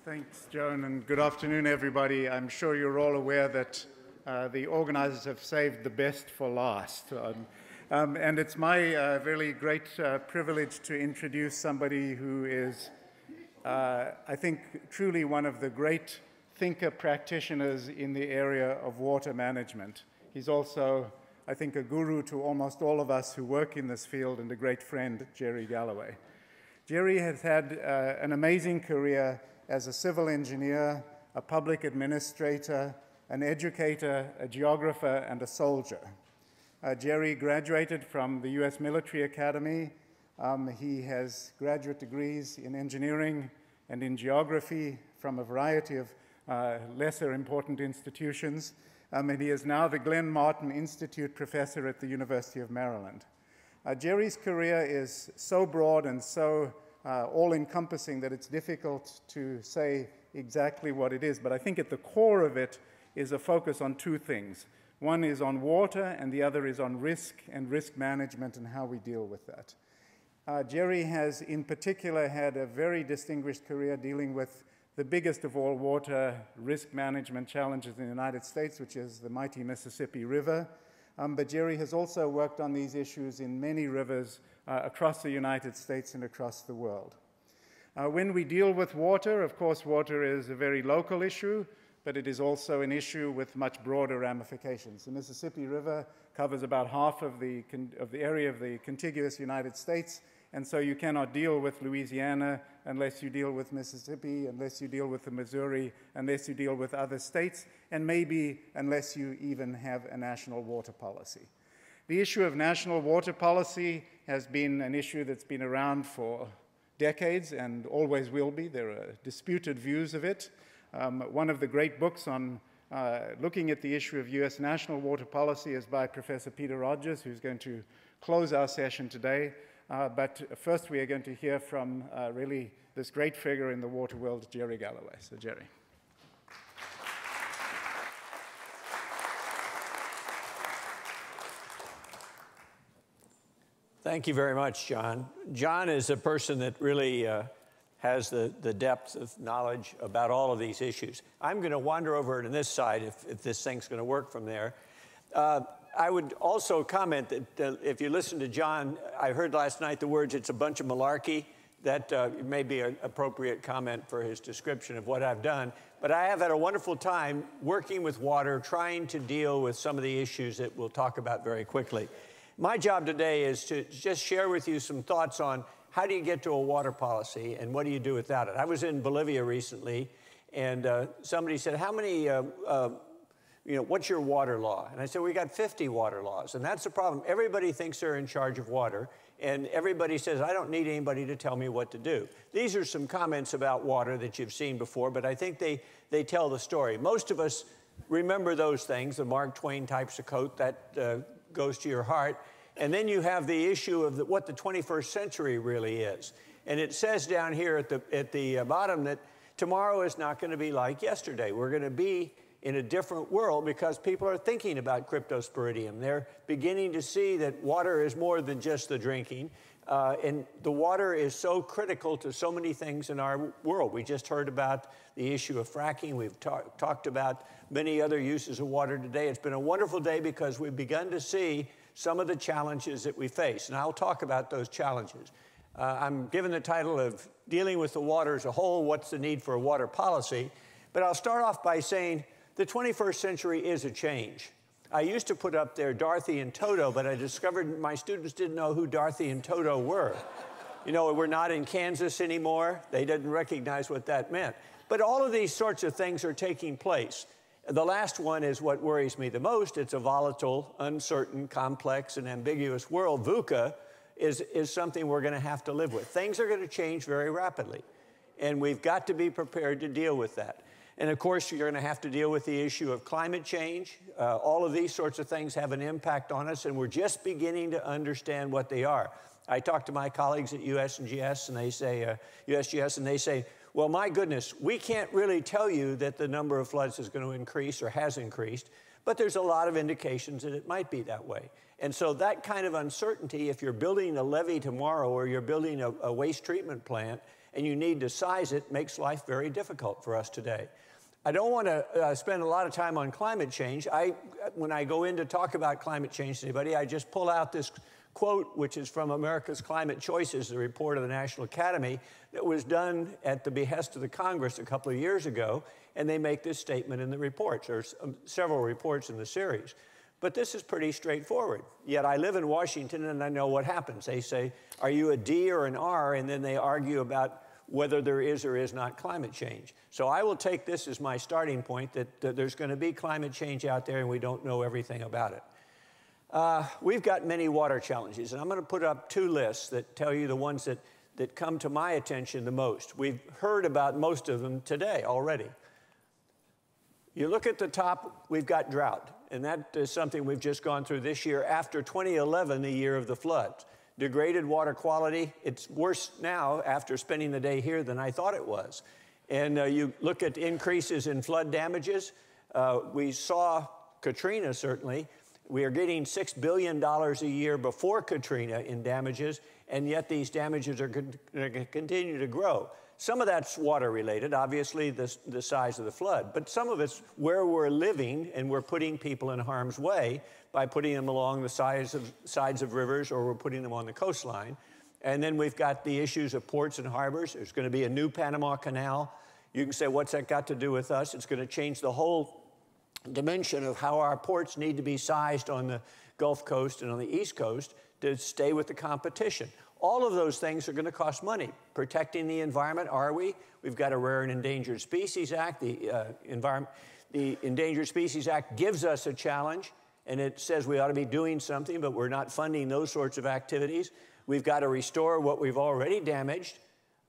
Thanks, Joan, and good afternoon, everybody. I'm sure you're all aware that the organizers have saved the best for last. And it's my really great privilege to introduce somebody who is, I think, truly one of the great thinker practitioners in the area of water management. He's also, I think, a guru to almost all of us who work in this field, and a great friend, Gerald Galloway. Gerry has had an amazing career as a civil engineer, a public administrator, an educator, a geographer, and a soldier. Gerry graduated from the US Military Academy. He has graduate degrees in engineering and in geography from a variety of lesser important institutions. And he is now the Glenn Martin Institute professor at the University of Maryland. Gerry's career is so broad and so all-encompassing that it's difficult to say exactly what it is, but I think at the core of it is a focus on two things. One is on water, and the other is on risk and risk management and how we deal with that. Gerry has in particular had a very distinguished career dealing with the biggest of all water risk management challenges in the United States, which is the mighty Mississippi River. But Gerry has also worked on these issues in many rivers across the United States and across the world. When we deal with water, of course, water is a very local issue, but it is also an issue with much broader ramifications. The Mississippi River covers about half of the area of the contiguous United States, and so you cannot deal with Louisiana unless you deal with Mississippi, unless you deal with the Missouri, unless you deal with other states, and maybe unless you even have a national water policy. The issue of national water policy has been an issue that's been around for decades and always will be. There are disputed views of it. One of the great books on looking at the issue of US national water policy is by Professor Peter Rogers, who's going to close our session today. But first we are going to hear from really this great figure in the water world, Gerald Galloway. So Gerry. Thank you very much, John. John is a person that really has the depth of knowledge about all of these issues. I'm going to wander over to this side if this thing's going to work from there. I would also comment that if you listen to John, I heard last night the words, "it's a bunch of malarkey." That may be an appropriate comment for his description of what I've done. But I have had a wonderful time working with water, trying to deal with some of the issues that we'll talk about very quickly. My job today is to just share with you some thoughts on how do you get to a water policy and what do you do without it. I was in Bolivia recently, and somebody said, how many what's your water law? And I said, we got 50 water laws. And that's the problem. Everybody thinks they're in charge of water, and everybody says, I don't need anybody to tell me what to do. These are some comments about water that you've seen before, but I think they tell the story. Most of us remember those things, the Mark Twain types of coat, that goes to your heart. And then you have the issue of what the 21st century really is. And it says down here at the bottom that tomorrow is not going to be like yesterday. We're going to be in a different world because people are thinking about cryptosporidium. They're beginning to see that water is more than just the drinking. And the water is so critical to so many things in our world. We just heard about the issue of fracking. We've talked about many other uses of water today. It's been a wonderful day because we've begun to see some of the challenges that we face. And I'll talk about those challenges. I'm given the title of Dealing with the Water as a Whole, What's the Need for a Water Policy? But I'll start off by saying the 21st century is a change. I used to put up there Dorothy and Toto, but I discovered my students didn't know who Dorothy and Toto were. You know, we're not in Kansas anymore. They didn't recognize what that meant. But all of these sorts of things are taking place. The last one is what worries me the most. It's a volatile, uncertain, complex, and ambiguous world. VUCA is something we're going to have to live with. Things are going to change very rapidly, and we've got to be prepared to deal with that. And of course, you're going to have to deal with the issue of climate change. All of these sorts of things have an impact on us, and we're just beginning to understand what they are. I talk to my colleagues at USGS, and they say, well, my goodness, we can't really tell you that the number of floods is going to increase or has increased, but there's a lot of indications that it might be that way. And so that kind of uncertainty, if you're building a levee tomorrow or you're building a waste treatment plant, and you need to size it, makes life very difficult for us today. I don't want to spend a lot of time on climate change. When I go in to talk about climate change to anybody, I just pull out this quote, which is from America's Climate Choices, the report of the National Academy that was done at the behest of the Congress a couple of years ago, and they make this statement in the reports. There's several reports in the series. But this is pretty straightforward. Yet I live in Washington, and I know what happens. They say, are you a D or an R? And then they argue about whether there is or is not climate change. So I will take this as my starting point, that there's going to be climate change out there, and we don't know everything about it. We've got many water challenges, and I'm going to put up two lists that tell you the ones that come to my attention the most. We've heard about most of them today already. You look at the top, we've got drought, and that is something we've just gone through this year after 2011, the year of the floods. Degraded water quality, it's worse now after spending the day here than I thought it was. And you look at increases in flood damages. We saw Katrina, certainly. We are getting $6 billion a year before Katrina in damages, and yet these damages are going to continue to grow. Some of that's water-related, obviously the size of the flood, but some of it's where we're living, and we're putting people in harm's way by putting them along the sides of rivers, or we're putting them on the coastline. And then we've got the issues of ports and harbors. There's going to be a new Panama Canal. You can say, what's that got to do with us? It's going to change the whole dimension of how our ports need to be sized on the Gulf Coast and on the East Coast to stay with the competition. All of those things are going to cost money. Protecting the environment, are we? We've got a Rare and Endangered Species Act. The Endangered Species Act gives us a challenge, and it says we ought to be doing something, but we're not funding those sorts of activities. We've got to restore what we've already damaged.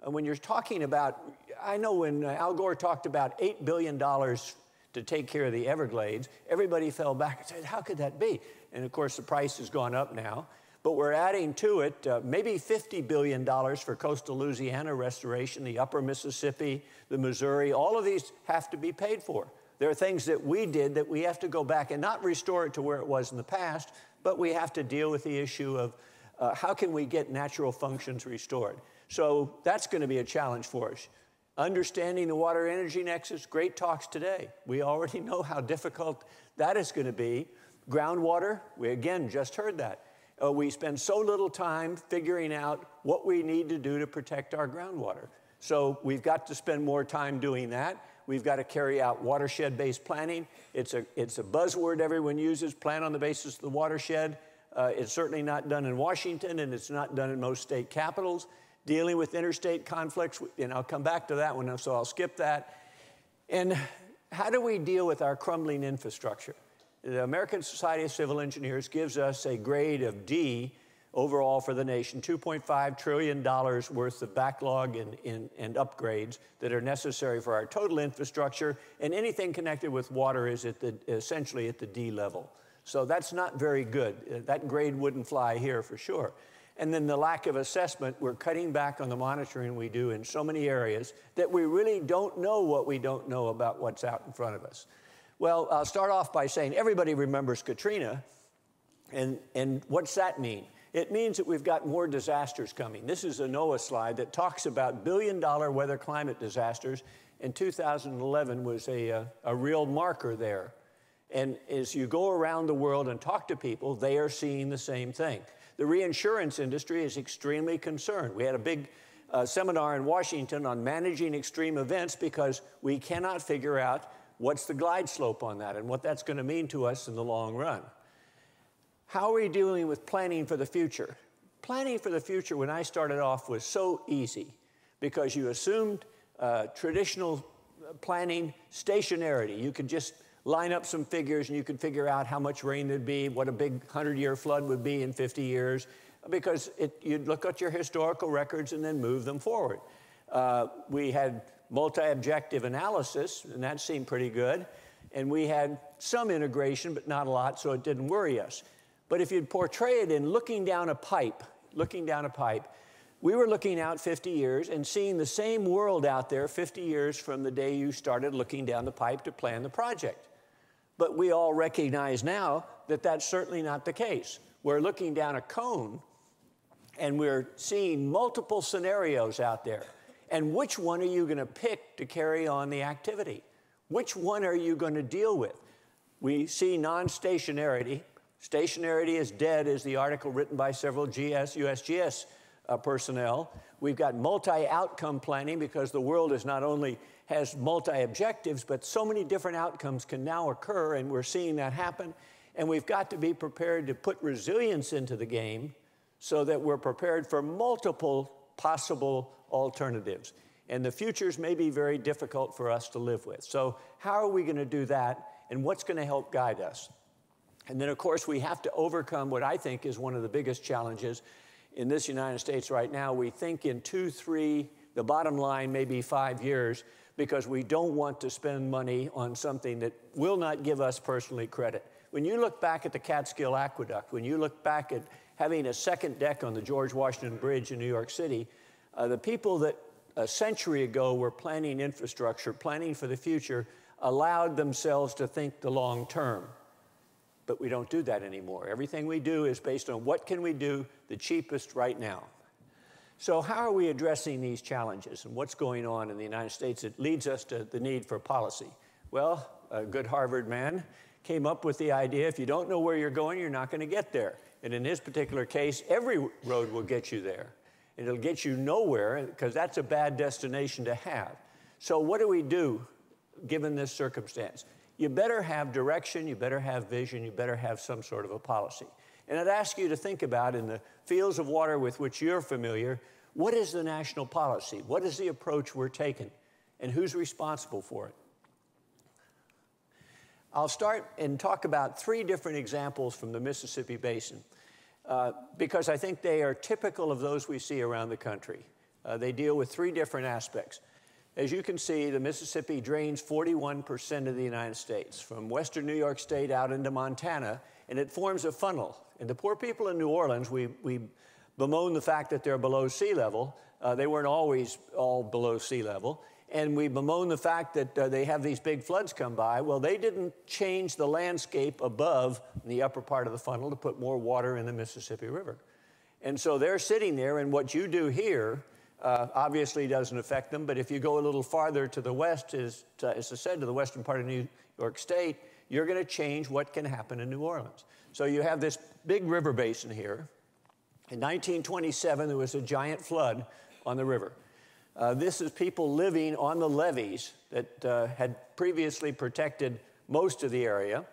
And when you're talking about, I know when Al Gore talked about $8 billion to take care of the Everglades, everybody fell back and said, how could that be? And of course, the price has gone up now. But we're adding to it maybe $50 billion for coastal Louisiana restoration, the upper Mississippi, the Missouri. All of these have to be paid for. There are things that we did that we have to go back and not restore it to where it was in the past, but we have to deal with the issue of how can we get natural functions restored. So that's going to be a challenge for us. Understanding the water-energy nexus, great talks today. We already know how difficult that is going to be. Groundwater, we again just heard that. We spend so little time figuring out what we need to do to protect our groundwater. So we've got to spend more time doing that. We've got to carry out watershed-based planning. It's a buzzword everyone uses, plan on the basis of the watershed. It's certainly not done in Washington, and it's not done in most state capitals. Dealing with interstate conflicts, and I'll come back to that one, so I'll skip that. And how do we deal with our crumbling infrastructure? The American Society of Civil Engineers gives us a grade of D overall for the nation, $2.5 trillion worth of backlog and upgrades that are necessary for our total infrastructure, and anything connected with water is essentially at the D level. So that's not very good. That grade wouldn't fly here for sure. And then the lack of assessment, we're cutting back on the monitoring we do in so many areas that we really don't know what we don't know about what's out in front of us. Well, I'll start off by saying everybody remembers Katrina, and what's that mean? It means that we've got more disasters coming. This is a NOAA slide that talks about billion-dollar weather climate disasters, and 2011 was a real marker there. And as you go around the world and talk to people, they are seeing the same thing. The reinsurance industry is extremely concerned. We had a big seminar in Washington on managing extreme events because we cannot figure out what's the glide slope on that and what that's going to mean to us in the long run. How are we dealing with planning for the future? Planning for the future, when I started off, was so easy because you assumed traditional planning stationarity. You could just line up some figures and you could figure out how much rain there'd be, what a big 100-year flood would be in 50 years, because you'd look at your historical records and then move them forward. We had multi-objective analysis, and that seemed pretty good. And we had some integration, but not a lot, so it didn't worry us. But if you'd portray it in looking down a pipe, we were looking out 50 years and seeing the same world out there 50 years from the day you started looking down the pipe to plan the project. But we all recognize now that that's certainly not the case. We're looking down a cone, and we're seeing multiple scenarios out there. And which one are you going to pick to carry on the activity? Which one are you going to deal with? We see non-stationarity. Stationarity is dead is the article written by several USGS personnel. We've got multi-outcome planning because the world is not only has multi-objectives, but so many different outcomes can now occur, and we're seeing that happen. And we've got to be prepared to put resilience into the game so that we're prepared for multiple possible alternatives. And the futures may be very difficult for us to live with. So how are we going to do that, and what's going to help guide us? And then, of course, we have to overcome what I think is one of the biggest challenges in this United States right now. We think in 2, 3, the bottom line may be 5 years, because we don't want to spend money on something that will not give us personally credit. When you look back at the Catskill Aqueduct, when you look back at having a second deck on the George Washington Bridge in New York City, the people that a century ago were planning infrastructure, planning for the future, allowed themselves to think the long term. But we don't do that anymore. Everything we do is based on what can we do the cheapest right now. So how are we addressing these challenges, and what's going on in the United States that leads us to the need for policy? Well, a good Harvard man came up with the idea, if you don't know where you're going, you're not going to get there. And in his particular case, every road will get you there. And it'll get you nowhere, because that's a bad destination to have. So what do we do given this circumstance? You better have direction, you better have vision, you better have some sort of a policy. And I'd ask you to think about, in the fields of water with which you're familiar, what is the national policy? What is the approach we're taking? And who's responsible for it? I'll start and talk about 3 different examples from the Mississippi Basin, because I think they are typical of those we see around the country. They deal with 3 different aspects. As you can see, the Mississippi drains 41% of the United States, from western New York State out into Montana, and it forms a funnel. And the poor people in New Orleans, we bemoan the fact that they're below sea level. They weren't always all below sea level. And we bemoan the fact that they have these big floods come by. Well, they didn't change the landscape above in the upper part of the funnel to put more water in the Mississippi River. And so they're sitting there, and what you do here obviously doesn't affect them. But if you go a little farther to the west, as I said, to the western part of New York State, you're going to change what can happen in New Orleans. So you have this big river basin here. In 1927, there was a giant flood on the river. This is people living on the levees that had previously protected most of the area.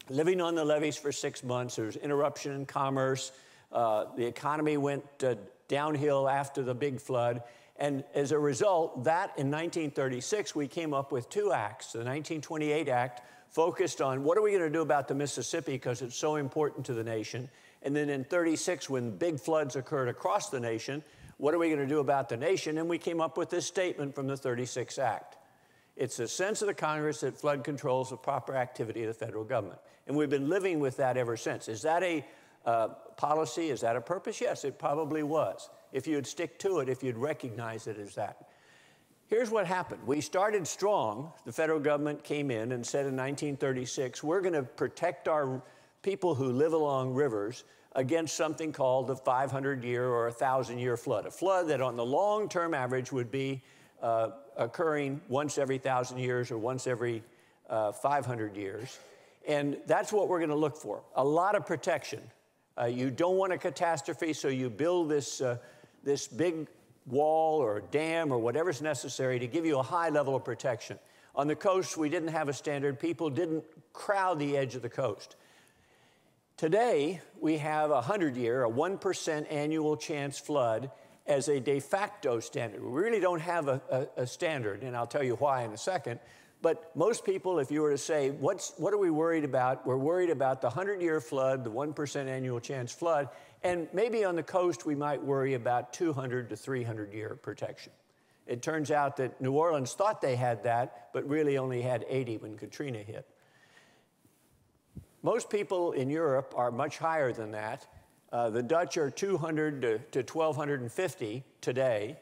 Living on the levees for 6 months, there was interruption in commerce. The economy went downhill after the big flood. And as a result, that in 1936, we came up with 2 acts. The 1928 Act focused on what are we going to do about the Mississippi because it's so important to the nation. And then in 36, when big floods occurred across the nation, what are we going to do about the nation? And we came up with this statement from the 36 Act. It's the sense of the Congress that flood control is the proper activity of the federal government. And we've been living with that ever since. Is that a policy? Is that a purpose? Yes, it probably was. If you'd stick to it, if you'd recognize it as that. Here's what happened. We started strong. The federal government came in and said in 1936, we're going to protect our people who live along rivers against something called the 500-year or 1,000-year flood. A flood that on the long-term average would be occurring once every 1,000 years or once every 500 years. And that's what we're going to look for. A lot of protection. You don't want a catastrophe, so you build this, this big wall or dam or whatever's necessary to give you a high level of protection. On the coast, we didn't have a standard. People didn't crowd the edge of the coast. Today, we have a 100-year, a 1% annual chance flood as a de facto standard. We really don't have a standard, and I'll tell you why in a second. But most people, if you were to say, what are we worried about? We're worried about the 100-year flood, the 1% annual chance flood, and maybe on the coast we might worry about 200 to 300-year protection. It turns out that New Orleans thought they had that, but really only had 80 when Katrina hit. Most people in Europe are much higher than that. The Dutch are 200 to 1,250 today.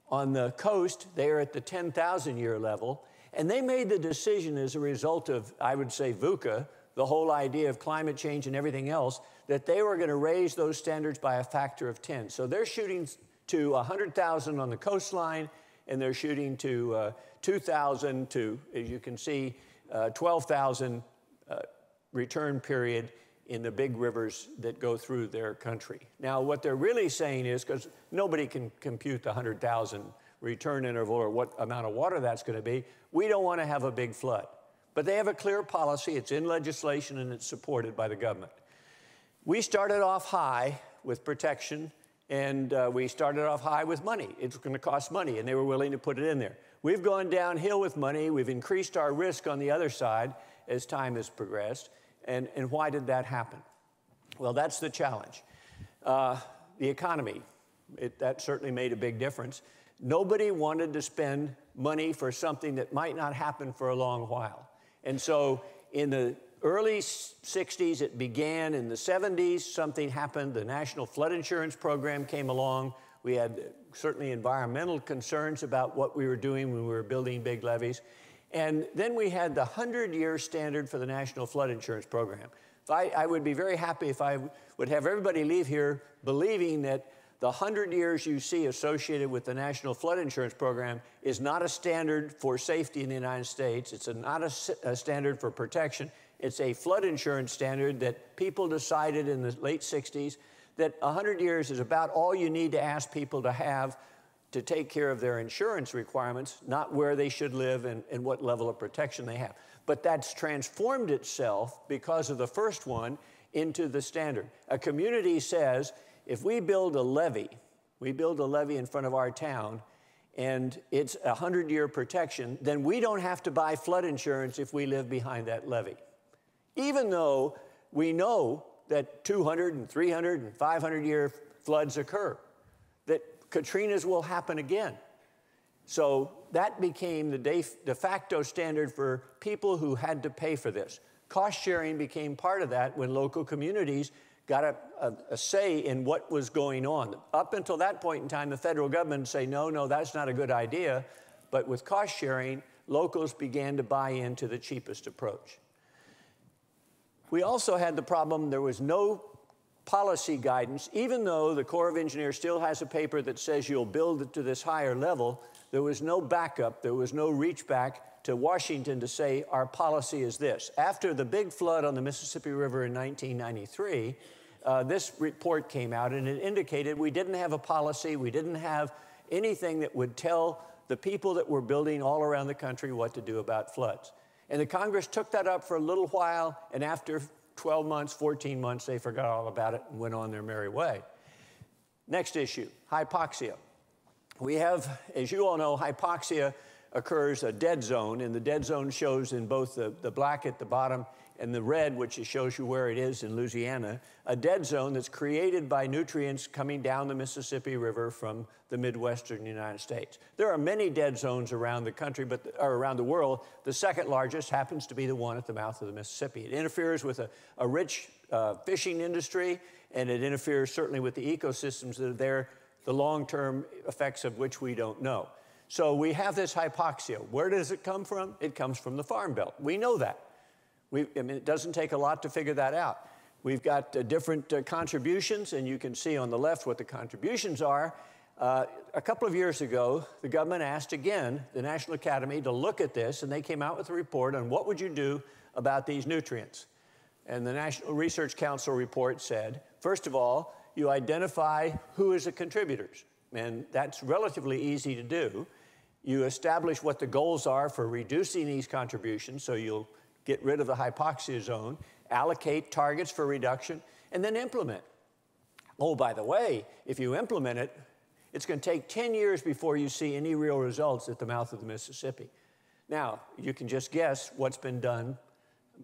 On the coast, they are at the 10,000-year level. And they made the decision as a result of, I would say, VUCA, the whole idea of climate change and everything else, that they were going to raise those standards by a factor of 10. So they're shooting to 100,000 on the coastline and they're shooting to 2,000 to, as you can see, 12,000 return period in the big rivers that go through their country. Now, what they're really saying is, because nobody can compute the 100,000 return interval or what amount of water that's going to be, we don't want to have a big flood. But they have a clear policy, it's in legislation, and it's supported by the government. We started off high with protection, and we started off high with money. It's going to cost money, and they were willing to put it in there. We've gone downhill with money. We've increased our risk on the other side as time has progressed. And why did that happen? Well, that's the challenge. The economy, that certainly made a big difference. Nobody wanted to spend money for something that might not happen for a long while. And so in the early 60s, it began. In the 70s, something happened. The National Flood Insurance Program came along. We had certainly environmental concerns about what we were doing when we were building big levees. And then we had the 100-year standard for the National Flood Insurance Program. I would be very happy if I would have everybody leave here believing that the 100 years you see associated with the National Flood Insurance Program is not a standard for safety in the United States. It's not a standard for protection. It's a flood insurance standard that people decided in the late 60s that 100 years is about all you need to ask people to have to take care of their insurance requirements, not where they should live and what level of protection they have. But that's transformed itself because of the first one into the standard. A community says, if we build a levee in front of our town, and it's a 100-year protection, then we don't have to buy flood insurance if we live behind that levee. Even though we know that 200 and 300 and 500-year floods occur, that Katrinas will happen again. So that became the de facto standard for people who had to pay for this. Cost sharing became part of that when local communities got a say in what was going on. Up until that point in time, the federal government would say, no, that's not a good idea. But with cost sharing, locals began to buy into the cheapest approach. We also had the problem there was no policy guidance. Even though the Corps of Engineers still has a paper that says you'll build it to this higher level, there was no backup, there was no reach back to Washington to say our policy is this. After the big flood on the Mississippi River in 1993, this report came out and it indicated we didn't have a policy, we didn't have anything that would tell the people that were building all around the country what to do about floods. And the Congress took that up for a little while, and after 12 months, 14 months, they forgot all about it and went on their merry way. Next issue, hypoxia. We have, as you all know, hypoxia occurs a dead zone, and the dead zone shows in both the black at the bottom and the red, which shows you where it is in Louisiana, a dead zone that's created by nutrients coming down the Mississippi River from the Midwestern United States. There are many dead zones around the country, or around the world. The second largest happens to be the one at the mouth of the Mississippi. It interferes with a rich fishing industry, and it interferes certainly with the ecosystems that are there, the long-term effects of which we don't know. So we have this hypoxia. Where does it come from? It comes from the Farm Belt. We know that. I mean, it doesn't take a lot to figure that out. We've got different contributions, and you can see on the left what the contributions are. A couple of years ago, the government asked again the National Academy to look at this, and they came out with a report on what would you do about these nutrients. And the National Research Council report said, first of all, you identify who is the contributors, and that's relatively easy to do. You establish what the goals are for reducing these contributions, so you'll get rid of the hypoxia zone, allocate targets for reduction, and then implement. Oh, by the way, if you implement it, it's going to take 10 years before you see any real results at the mouth of the Mississippi. Now, you can just guess what's been done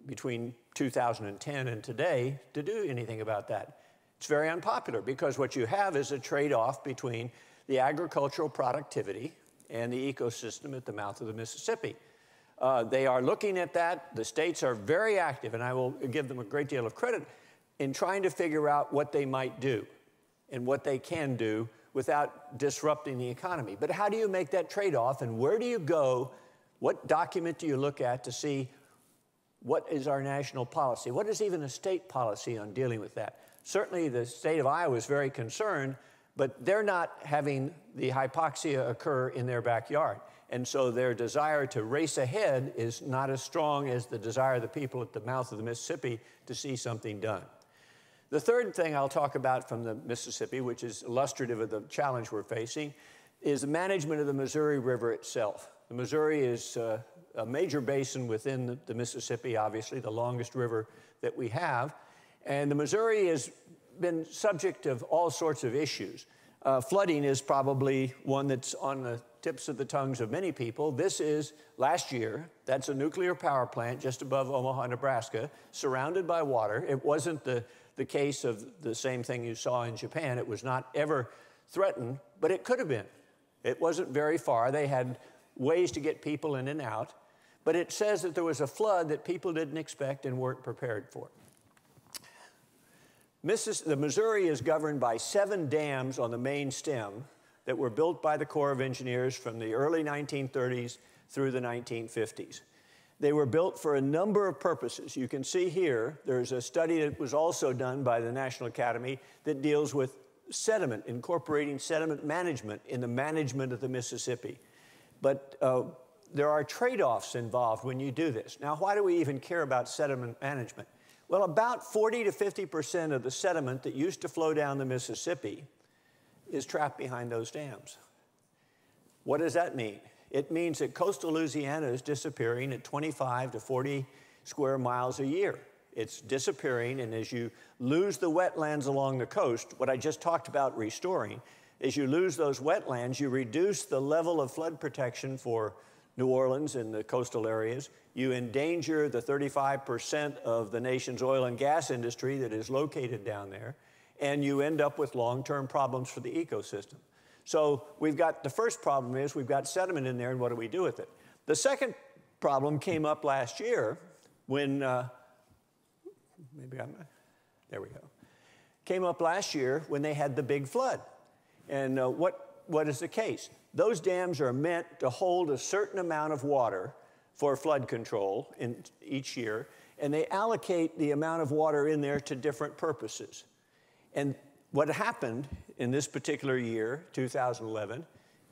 between 2010 and today to do anything about that. It's very unpopular because what you have is a trade-off between the agricultural productivity and the ecosystem at the mouth of the Mississippi. They are looking at that. The states are very active, and I will give them a great deal of credit in trying to figure out what they might do and what they can do without disrupting the economy. But how do you make that trade-off, and where do you go? What document do you look at to see what is our national policy? What is even a state policy on dealing with that? Certainly the state of Iowa is very concerned, but they're not having the hypoxia occur in their backyard. And so their desire to race ahead is not as strong as the desire of the people at the mouth of the Mississippi to see something done. The third thing I'll talk about from the Mississippi, which is illustrative of the challenge we're facing, is the management of the Missouri River itself. The Missouri is a major basin within the Mississippi, obviously, the longest river that we have. And the Missouri has been subject of all sorts of issues. Flooding is probably one that's on the tips of the tongues of many people. This is, last year, that's a nuclear power plant just above Omaha, Nebraska, surrounded by water. It wasn't the case of the same thing you saw in Japan. It was not ever threatened, but it could have been. It wasn't very far. They had ways to get people in and out, but it says that there was a flood that people didn't expect and weren't prepared for. The Missouri is governed by 7 dams on the main stem that were built by the Corps of Engineers from the early 1930s through the 1950s. They were built for a number of purposes. You can see here, there's a study that was also done by the National Academy that deals with sediment, incorporating sediment management in the management of the Mississippi. But there are trade-offs involved when you do this. Now, why do we even care about sediment management? Well, about 40 to 50% of the sediment that used to flow down the Mississippi is trapped behind those dams. What does that mean? It means that coastal Louisiana is disappearing at 25 to 40 square miles a year. It's disappearing, and as you lose the wetlands along the coast, what I just talked about restoring, as you lose those wetlands, you reduce the level of flood protection for New Orleans and the coastal areas. You endanger the 35% of the nation's oil and gas industry that is located down there, and you end up with long-term problems for the ecosystem. So we've got, the first problem is we've got sediment in there, and what do we do with it? The second problem came up last year when, there we go. Came up last year when they had the big flood. And what is the case? Those dams are meant to hold a certain amount of water for flood control in each year, and they allocate the amount of water in there to different purposes. And what happened in this particular year, 2011,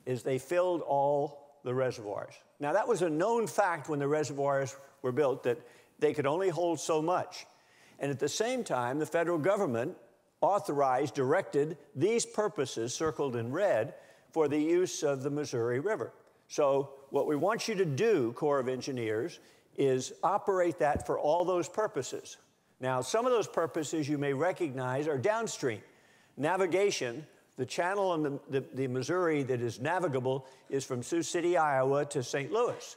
is they filled all the reservoirs. Now, that was a known fact when the reservoirs were built, that they could only hold so much. And at the same time, the federal government authorized, directed these purposes, circled in red, for the use of the Missouri River. So what we want you to do, Corps of Engineers, is operate that for all those purposes. Now, some of those purposes you may recognize are downstream. Navigation, the channel on the Missouri that is navigable is from Sioux City, Iowa to St. Louis.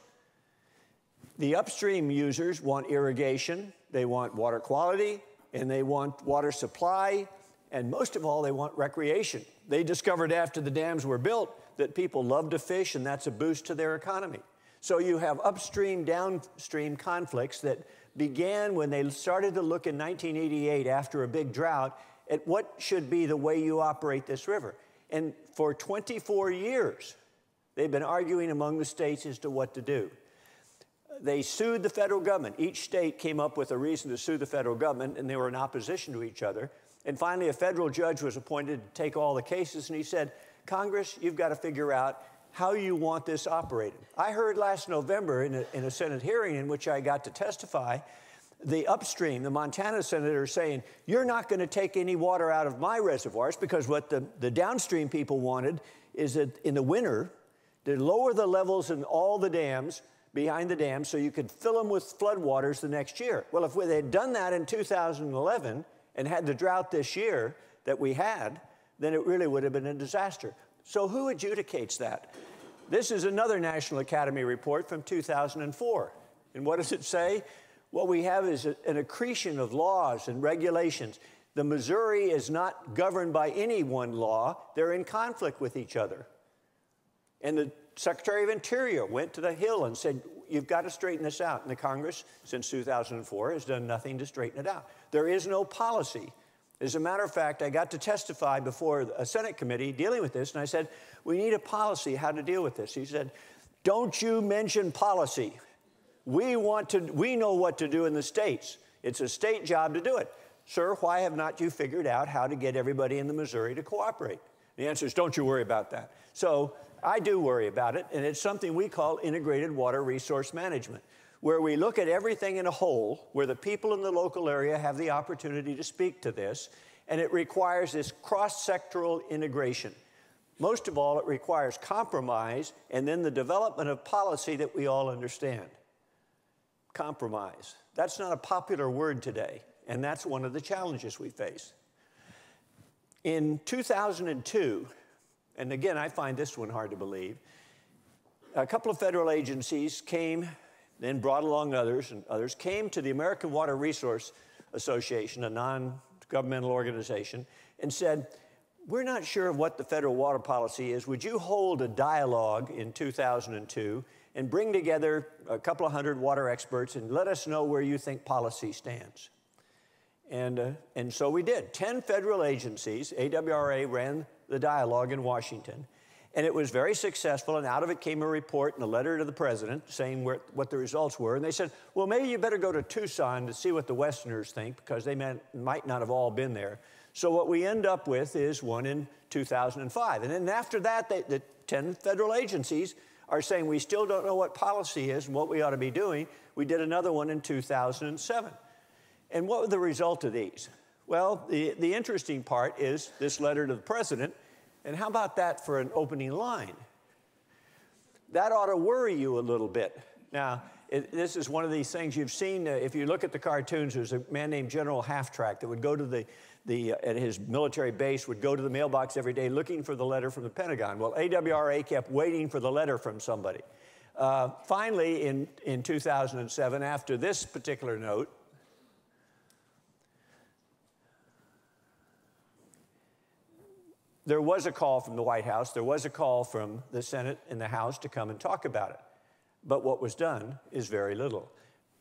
The upstream users want irrigation, they want water quality, and they want water supply, and most of all, they want recreation. They discovered after the dams were built that people love to fish, and that's a boost to their economy. So you have upstream, downstream conflicts that began when they started to look in 1988 after a big drought at what should be the way you operate this river. And for 24 years, they've been arguing among the states as to what to do. They sued the federal government. Each state came up with a reason to sue the federal government, and they were in opposition to each other. And finally, a federal judge was appointed to take all the cases, and he said, Congress, you've got to figure out how you want this operated. I heard last November in a Senate hearing in which I got to testify, the upstream, the Montana senator saying, you're not going to take any water out of my reservoirs, because what the downstream people wanted is that in the winter, to lower the levels in all the dams, behind the dams, so you could fill them with floodwaters the next year. Well, if they had done that in 2011 and had the drought this year that we had, then it really would have been a disaster. So who adjudicates that? This is another National Academy report from 2004. And what does it say? What we have is an accretion of laws and regulations. The Missouri is not governed by any one law. They're in conflict with each other. And the Secretary of Interior went to the Hill and said, you've got to straighten this out. And the Congress, since 2004, has done nothing to straighten it out. There is no policy. As a matter of fact, I got to testify before a Senate committee dealing with this, and I said, we need a policy how to deal with this. He said, don't you mention policy. We know what to do in the states. It's a state job to do it. Sir, why have not you figured out how to get everybody in the Missouri to cooperate? The answer is, don't you worry about that. So I do worry about it, and it's something we call integrated water resource management, where we look at everything in a whole, where the people in the local area have the opportunity to speak to this, and it requires this cross-sectoral integration. Most of all, it requires compromise and then the development of policy that we all understand. Compromise. That's not a popular word today, and that's one of the challenges we face. In 2002, and again, I find this one hard to believe, a couple of federal agencies came, then brought along others, and others came to the American Water Resource Association, a non-governmental organization, and said, we're not sure of what the federal water policy is. Would you hold a dialogue in 2002 and bring together a couple of hundred water experts and let us know where you think policy stands? And so we did. 10 federal agencies, AWRA ran the dialogue in Washington, and it was very successful, and out of it came a report and a letter to the president saying what the results were, and they said, well, maybe you better go to Tucson to see what the Westerners think, because they might not have all been there. So what we end up with is one in 2005, and then after that, the 10 federal agencies are saying we still don't know what policy is and what we ought to be doing. We did another one in 2007. And what was the result of these? Well, the interesting part is this letter to the president, and how about that for an opening line? That ought to worry you a little bit. Now, this is one of these things you've seen, if you look at the cartoons, there's a man named General Half-Track that would go to at his military base, would go to the mailbox every day looking for the letter from the Pentagon. Well, AWRA kept waiting for the letter from somebody. Finally, in 2007, after this particular note, there was a call from the White House, there was a call from the Senate and the House to come and talk about it. But what was done is very little.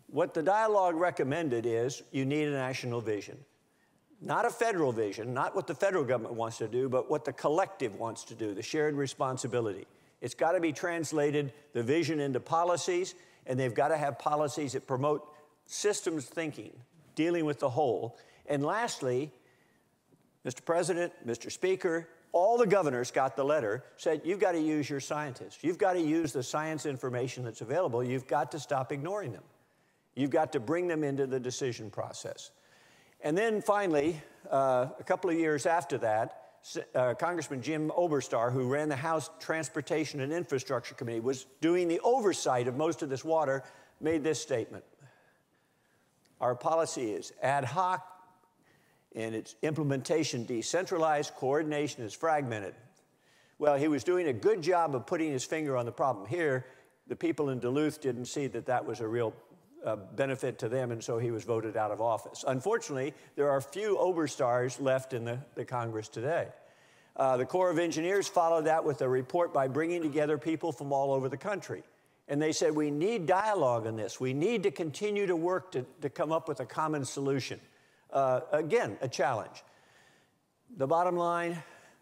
What the dialogue recommended is you need a national vision. Not a federal vision, not what the federal government wants to do, but what the collective wants to do, the shared responsibility. It's got to be translated, the vision, into policies, and they've got to have policies that promote systems thinking, dealing with the whole. And lastly, Mr. President, Mr. Speaker, all the governors got the letter, said, you've got to use your scientists. You've got to use the science information that's available. You've got to stop ignoring them. You've got to bring them into the decision process. And then finally, a couple of years after that, Congressman Jim Oberstar, who ran the House Transportation and Infrastructure Committee, was doing the oversight of most of this water, made this statement. Our policy is ad hoc, and its implementation decentralized, coordination is fragmented. Well, he was doing a good job of putting his finger on the problem. Here, the people in Duluth didn't see that that was a real benefit to them, and so he was voted out of office. Unfortunately, there are few Oberstars left in the Congress today. The Corps of Engineers followed that with a report by bringing together people from all over the country. And they said, we need dialogue on this. We need to continue to work to come up with a common solution. Again, a challenge. The bottom line,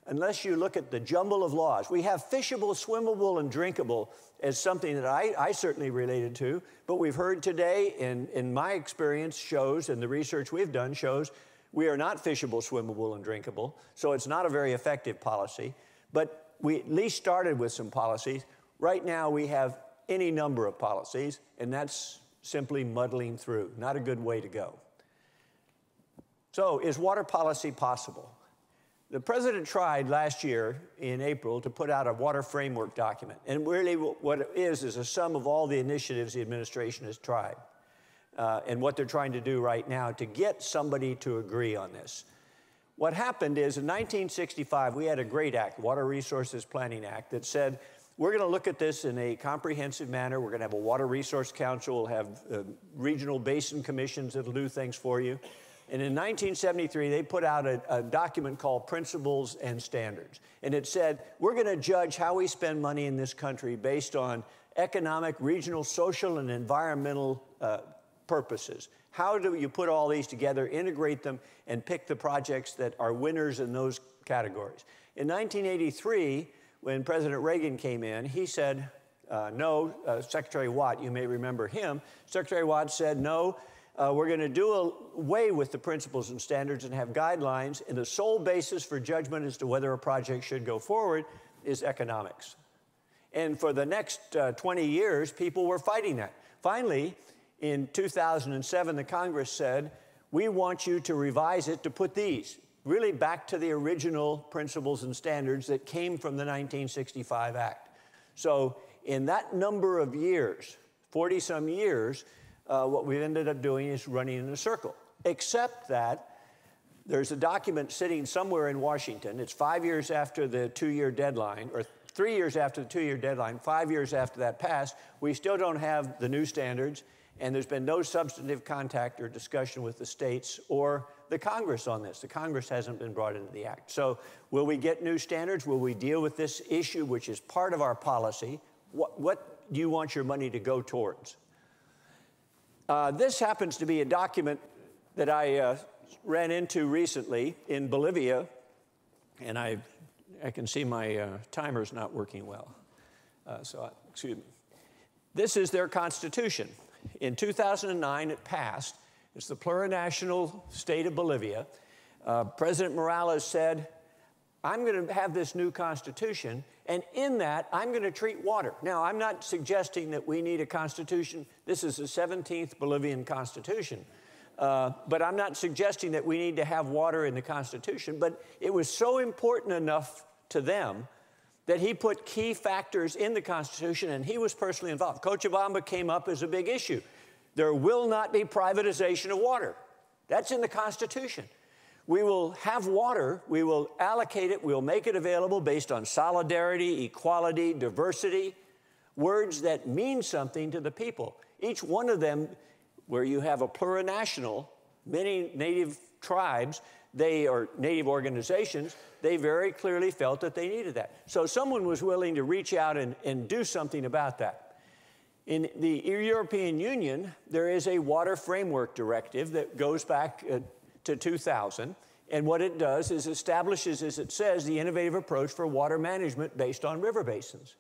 unless you look at the jumble of laws, we have fishable, swimmable, and drinkable as something that I certainly related to, but we've heard today, in my experience shows, and the research we've done shows, we are not fishable, swimmable, and drinkable, so it's not a very effective policy, but we at least started with some policies. Right now, we have any number of policies, and that's simply muddling through. Not a good way to go. So, is water policy possible? The president tried last year in April to put out a water framework document. And really what it is a sum of all the initiatives the administration has tried and what they're trying to do right now to get somebody to agree on this. What happened is in 1965, we had a great act, Water Resources Planning Act, that said, we're going to look at this in a comprehensive manner. We're going to have a Water Resource Council. We'll have regional basin commissions that'll do things for you. And in 1973, they put out a document called Principles and Standards. And it said, we're going to judge how we spend money in this country based on economic, regional, social, and environmental purposes. How do you put all these together, integrate them, and pick the projects that are winners in those categories? In 1983, when President Reagan came in, he said, no, Secretary Watt, you may remember him, Secretary Watt said, no, we're going to do away with the principles and standards and have guidelines, and the sole basis for judgment as to whether a project should go forward is economics. And for the next 20 years, people were fighting that. Finally, in 2007, the Congress said, we want you to revise it to put these really back to the original principles and standards that came from the 1965 Act. So in that number of years, 40-some years, what we've ended up doing is running in a circle, except that there's a document sitting somewhere in Washington. It's 5 years after the 2-year deadline, or 3 years after the 2-year deadline, 5 years after that passed. We still don't have the new standards, and there's been no substantive contact or discussion with the states or the Congress on this. The Congress hasn't been brought into the act. So will we get new standards? Will we deal with this issue, which is part of our policy? What do you want your money to go towards? This happens to be a document that I ran into recently in Bolivia, and I can see my timer's not working well. Excuse me. This is their constitution. In 2009, it passed. It's the plurinational state of Bolivia. President Morales said, I'm going to have this new constitution, and in that, I'm going to treat water. Now, I'm not suggesting that we need a constitution. This is the 17th Bolivian constitution. But I'm not suggesting that we need to have water in the Constitution, but it was so important enough to them that he put key factors in the Constitution, and he was personally involved. Cochabamba came up as a big issue. There will not be privatization of water. That's in the Constitution. We will have water, we will allocate it, we'll make it available based on solidarity, equality, diversity, words that mean something to the people. Each one of them, where you have a plurinational, many native tribes, or native organizations, they very clearly felt that they needed that. So someone was willing to reach out and do something about that. In the European Union, there is a water framework directive that goes back to 2000, and what it does is establishes, as it says, the innovative approach for water management based on river basins.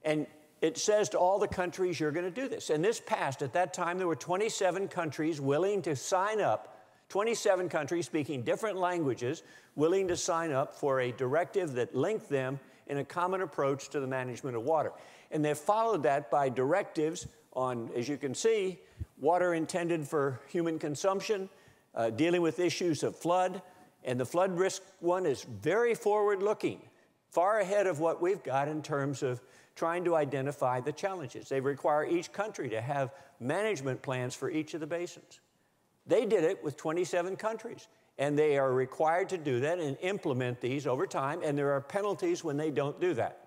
And it says to all the countries, you're going to do this. And this passed. At that time, there were 27 countries willing to sign up, 27 countries speaking different languages, willing to sign up for a directive that linked them in a common approach to the management of water. And they followed that by directives on, as you can see, water intended for human consumption, dealing with issues of flood. And the flood risk one is very forward-looking, far ahead of what we've got in terms of trying to identify the challenges. They require each country to have management plans for each of the basins. They did it with 27 countries, and they are required to do that and implement these over time, and there are penalties when they don't do that.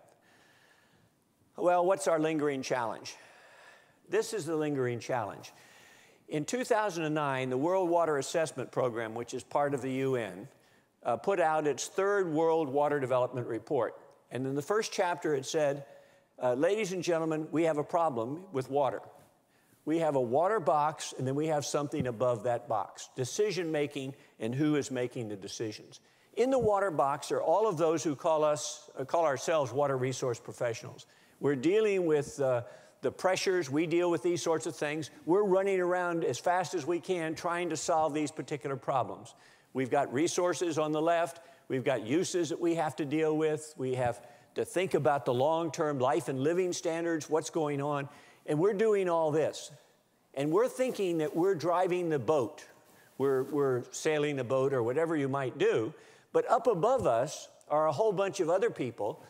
Well, what's our lingering challenge? This is the lingering challenge. In 2009, the World Water Assessment Program, which is part of the UN, put out its third World Water Development Report. And in the first chapter, it said, ladies and gentlemen, we have a problem with water. We have a water box, and then we have something above that box, decision-making and who is making the decisions. In the water box are all of those who call ourselves water resource professionals. We're dealing with the pressures. We deal with these sorts of things. We're running around as fast as we can trying to solve these particular problems. We've got resources on the left. We've got uses that we have to deal with. We have to think about the long-term life and living standards, what's going on. And we're doing all this. And we're thinking that we're driving the boat. We're sailing the boat or whatever you might do. But up above us are a whole bunch of other people,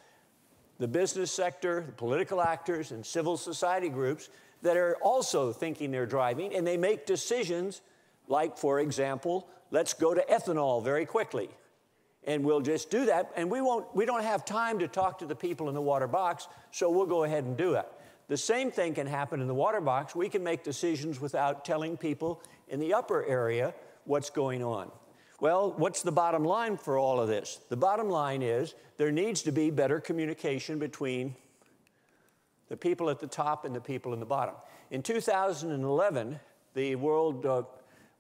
the business sector, the political actors, and civil society groups that are also thinking they're driving. And they make decisions like, for example, let's go to ethanol very quickly. And we'll just do that. And we don't have time to talk to the people in the water box, so we'll go ahead and do it. The same thing can happen in the water box. We can make decisions without telling people in the upper area what's going on. Well, what's the bottom line for all of this? The bottom line is there needs to be better communication between the people at the top and the people in the bottom. In 2011, the World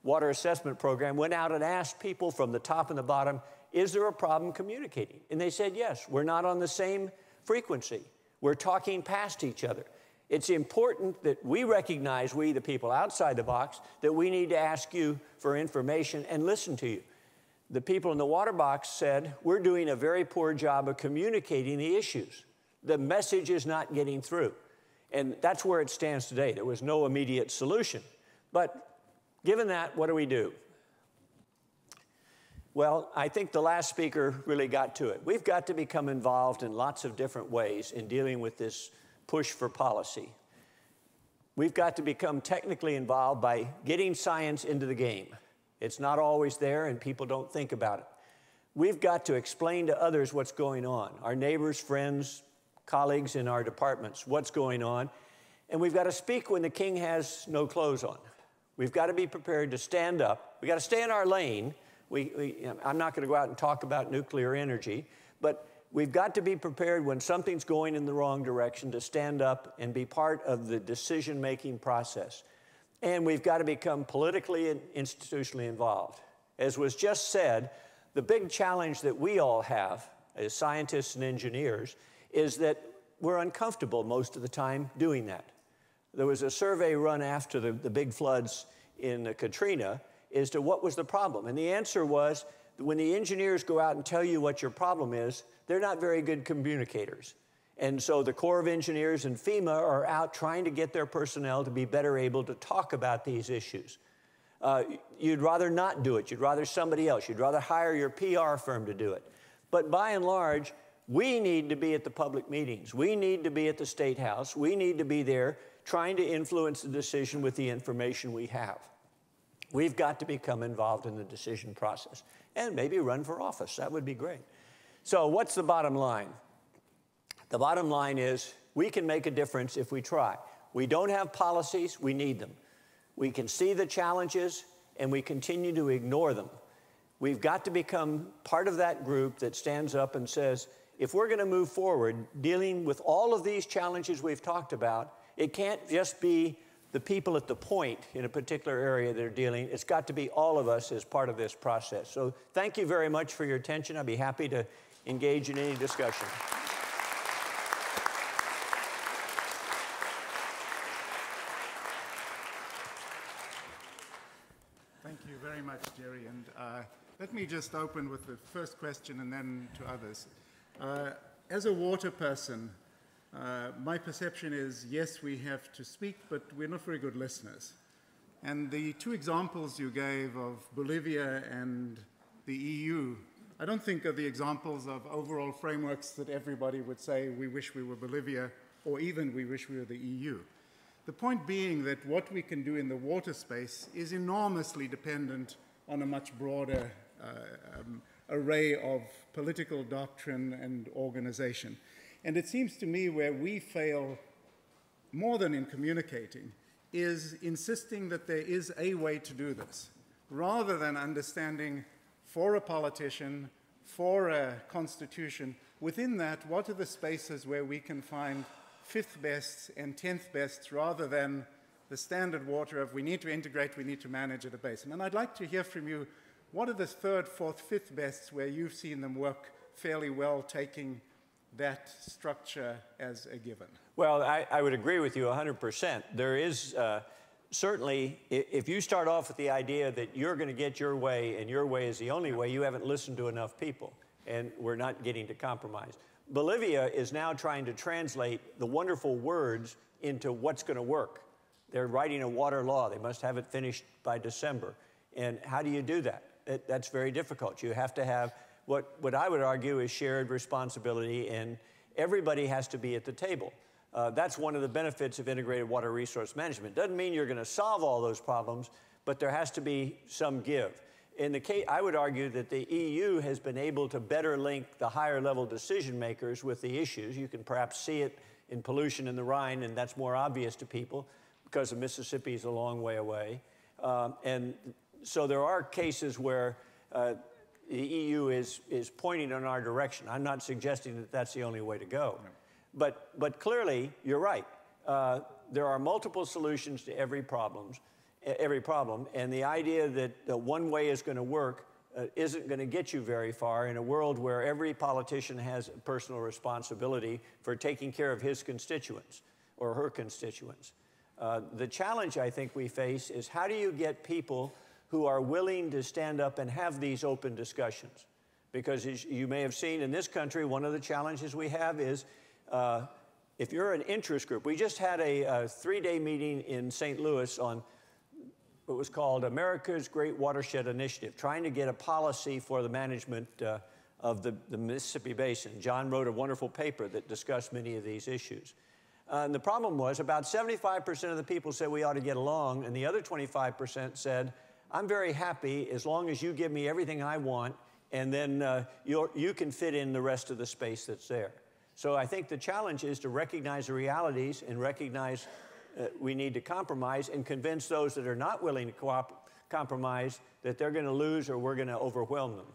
Water Assessment Program went out and asked people from the top and the bottom, is there a problem communicating? And they said, yes, we're not on the same frequency. We're talking past each other. It's important that we recognize, we the people outside the box, that we need to ask you for information and listen to you. The people in the water box said, we're doing a very poor job of communicating the issues. The message is not getting through. And that's where it stands today. There was no immediate solution. But given that, what do we do? Well, I think the last speaker really got to it. We've got to become involved in lots of different ways in dealing with this push for policy. We've got to become technically involved by getting science into the game. It's not always there, and people don't think about it. We've got to explain to others what's going on, our neighbors, friends, colleagues in our departments, what's going on. And we've got to speak when the king has no clothes on. We've got to be prepared to stand up. We've got to stay in our lane. I'm not going to go out and talk about nuclear energy, but we've got to be prepared when something's going in the wrong direction to stand up and be part of the decision-making process. And we've got to become politically and institutionally involved. As was just said, the big challenge that we all have as scientists and engineers is that we're uncomfortable most of the time doing that. There was a survey run after the big floods in Katrina as to what was the problem. And the answer was, when the engineers go out and tell you what your problem is, they're not very good communicators. And so the Corps of Engineers and FEMA are out trying to get their personnel to be better able to talk about these issues. You'd rather not do it. You'd rather somebody else. You'd rather hire your PR firm to do it. But by and large, we need to be at the public meetings. We need to be at the State House. We need to be there trying to influence the decision with the information we have. We've got to become involved in the decision process and maybe run for office. That would be great. So what's the bottom line? The bottom line is we can make a difference if we try. We don't have policies, we need them. We can see the challenges and we continue to ignore them. We've got to become part of that group that stands up and says, if we're going to move forward dealing with all of these challenges we've talked about, it can't just be the people at the point in a particular area that are dealing. It's got to be all of us as part of this process. So thank you very much for your attention. I'd be happy to engage in any discussion. Thank you very much, Jerry. And let me just open with the first question and then to others. As a water person, my perception is, yes, we have to speak, but we're not very good listeners. And the two examples you gave of Bolivia and the EU, I don't think are the examples of overall frameworks that everybody would say, we wish we were Bolivia, or even we wish we were the EU. The point being that what we can do in the water space is enormously dependent on a much broader array of political doctrine and organization. And it seems to me where we fail more than in communicating is insisting that there is a way to do this, rather than understanding for a politician, for a constitution, within that, what are the spaces where we can find fifth bests and 10th bests rather than the standard water of we need to integrate, we need to manage at a basin. And I'd like to hear from you, what are the third, fourth, fifth bests where you've seen them work fairly well, taking that structure as a given? Well, I would agree with you 100%. There is certainly, if you start off with the idea that you're going to get your way and your way is the only way, you haven't listened to enough people, and we're not getting to compromise. Bolivia is now trying to translate the wonderful words into what's going to work. They're writing a water law. They must have it finished by December. And how do you do that? That's very difficult. You have to have what I would argue is shared responsibility, and everybody has to be at the table. That's one of the benefits of integrated water resource management. Doesn't mean you're going to solve all those problems, but there has to be some give. In the case, I would argue that the EU has been able to better link the higher level decision makers with the issues. You can perhaps see it in pollution in the Rhine, and that's more obvious to people because the Mississippi is a long way away. And so there are cases where the EU is pointing in our direction. I'm not suggesting that that's the only way to go. No. But clearly, you're right. There are multiple solutions to every problem, and the idea that one way is going to work isn't going to get you very far in a world where every politician has a personal responsibility for taking care of his constituents or her constituents. The challenge I think we face is how do you get people who are willing to stand up and have these open discussions? Because as you may have seen in this country, one of the challenges we have is if you're an interest group. We just had a 3-day meeting in St. Louis on what was called America's Great Watershed Initiative, trying to get a policy for the management of the Mississippi Basin. John wrote a wonderful paper that discussed many of these issues. And the problem was about 75% of the people said we ought to get along, and the other 25% said, I'm very happy as long as you give me everything I want, and then you can fit in the rest of the space that's there. So I think the challenge is to recognize the realities and recognize we need to compromise and convince those that are not willing to compromise that they're going to lose or we're going to overwhelm them.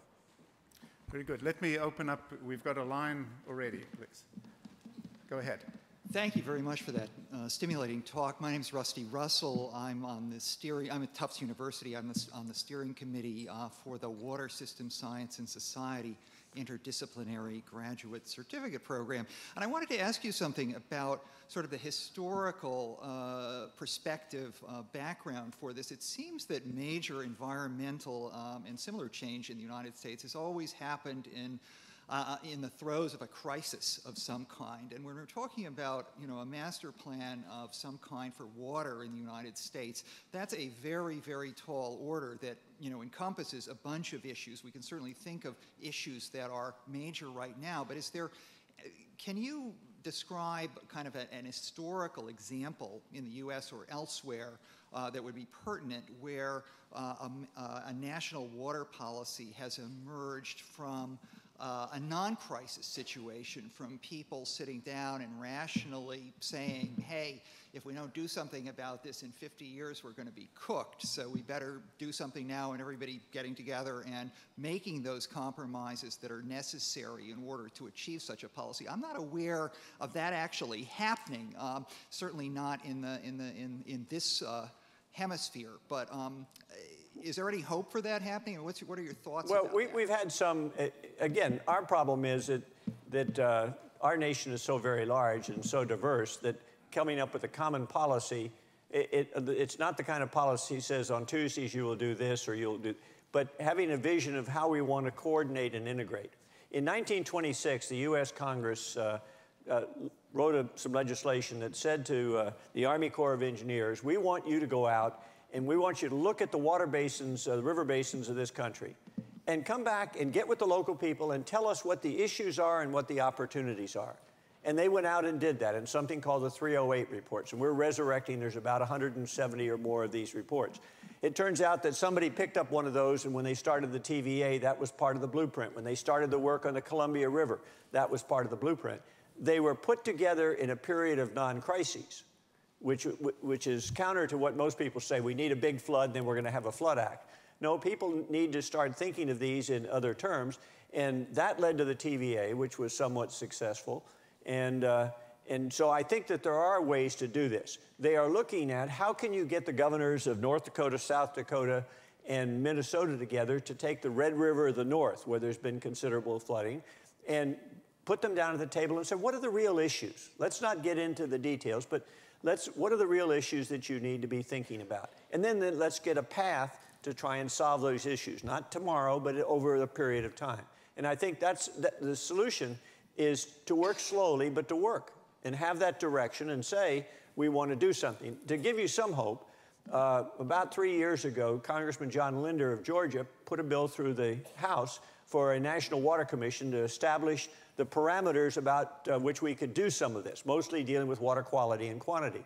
Very good. Let me open up. We've got a line already, please. Go ahead. Thank you very much for that stimulating talk. My name is Rusty Russell. I'm at Tufts University. I'm on the steering committee for the Water System Science and Society Interdisciplinary Graduate Certificate Program. And I wanted to ask you something about sort of the historical perspective background for this. It seems that major environmental and similar change in the United States has always happened in the throes of a crisis of some kind. And when we're talking about, a master plan of some kind for water in the United States, that's a very, very tall order that, encompasses a bunch of issues. We can certainly think of issues that are major right now, but can you describe kind of an historical example in the U.S. or elsewhere that would be pertinent where a national water policy has emerged from a non-crisis situation, from people sitting down and rationally saying, hey, if we don't do something about this in 50 years, we're going to be cooked, so we better do something now, and everybody getting together and making those compromises that are necessary in order to achieve such a policy. I'm not aware of that actually happening, certainly not in this hemisphere, but is there any hope for that happening? What are your thoughts about that? We've had some, again, our problem is that our nation is so very large and so diverse that coming up with a common policy, it's not the kind of policy that says on Tuesdays you will do this or you'll do, but having a vision of how we want to coordinate and integrate. In 1926, the U.S. Congress wrote some legislation that said to the Army Corps of Engineers, we want you to go out and we want you to look at the water basins, the river basins of this country, and come back and get with the local people and tell us what the issues are and what the opportunities are. And they went out and did that in something called the 308 reports. And we're resurrecting, there's about 170 or more of these reports. It turns out that somebody picked up one of those, and when they started the TVA, that was part of the blueprint. When they started the work on the Columbia River, that was part of the blueprint. They were put together in a period of non-crises, which is counter to what most people say. We need a big flood, then we're going to have a flood act. No, people need to start thinking of these in other terms, and that led to the TVA, which was somewhat successful. And so I think that there are ways to do this. They are looking at how can you get the governors of North Dakota, South Dakota, and Minnesota together to take the Red River of the North, where there's been considerable flooding, and put them down at the table and say, what are the real issues? Let's not get into the details, but what are the real issues that you need to be thinking about? And then let's get a path to try and solve those issues, not tomorrow, but over a period of time. And I think the solution is to work slowly, but to work and have that direction and say, we want to do something. To give you some hope, about 3 years ago, Congressman John Linder of Georgia put a bill through the House for a National Water Commission to establish the parameters about which we could do some of this, mostly dealing with water quality and quantity.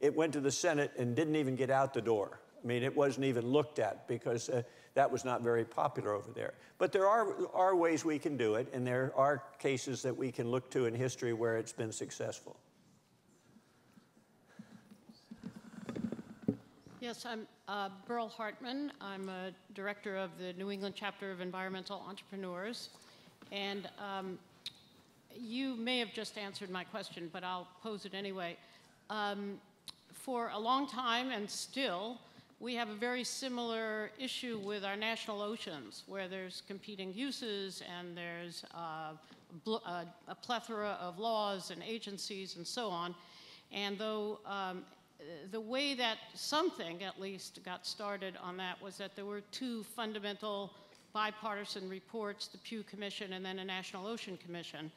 It went to the Senate and didn't even get out the door. I mean, it wasn't even looked at because that was not very popular over there. But there are ways we can do it, and there are cases that we can look to in history where it's been successful. Yes, I'm Burl Hartman. I'm a director of the New England chapter of Environmental Entrepreneurs. And you may have just answered my question, but I'll pose it anyway. For a long time, and still, we have a very similar issue with our national oceans, where there's competing uses and there's a plethora of laws and agencies and so on. And though the way that something, at least, got started on that was that there were two fundamental bipartisan reports, the Pew Commission and then a National Ocean Commission.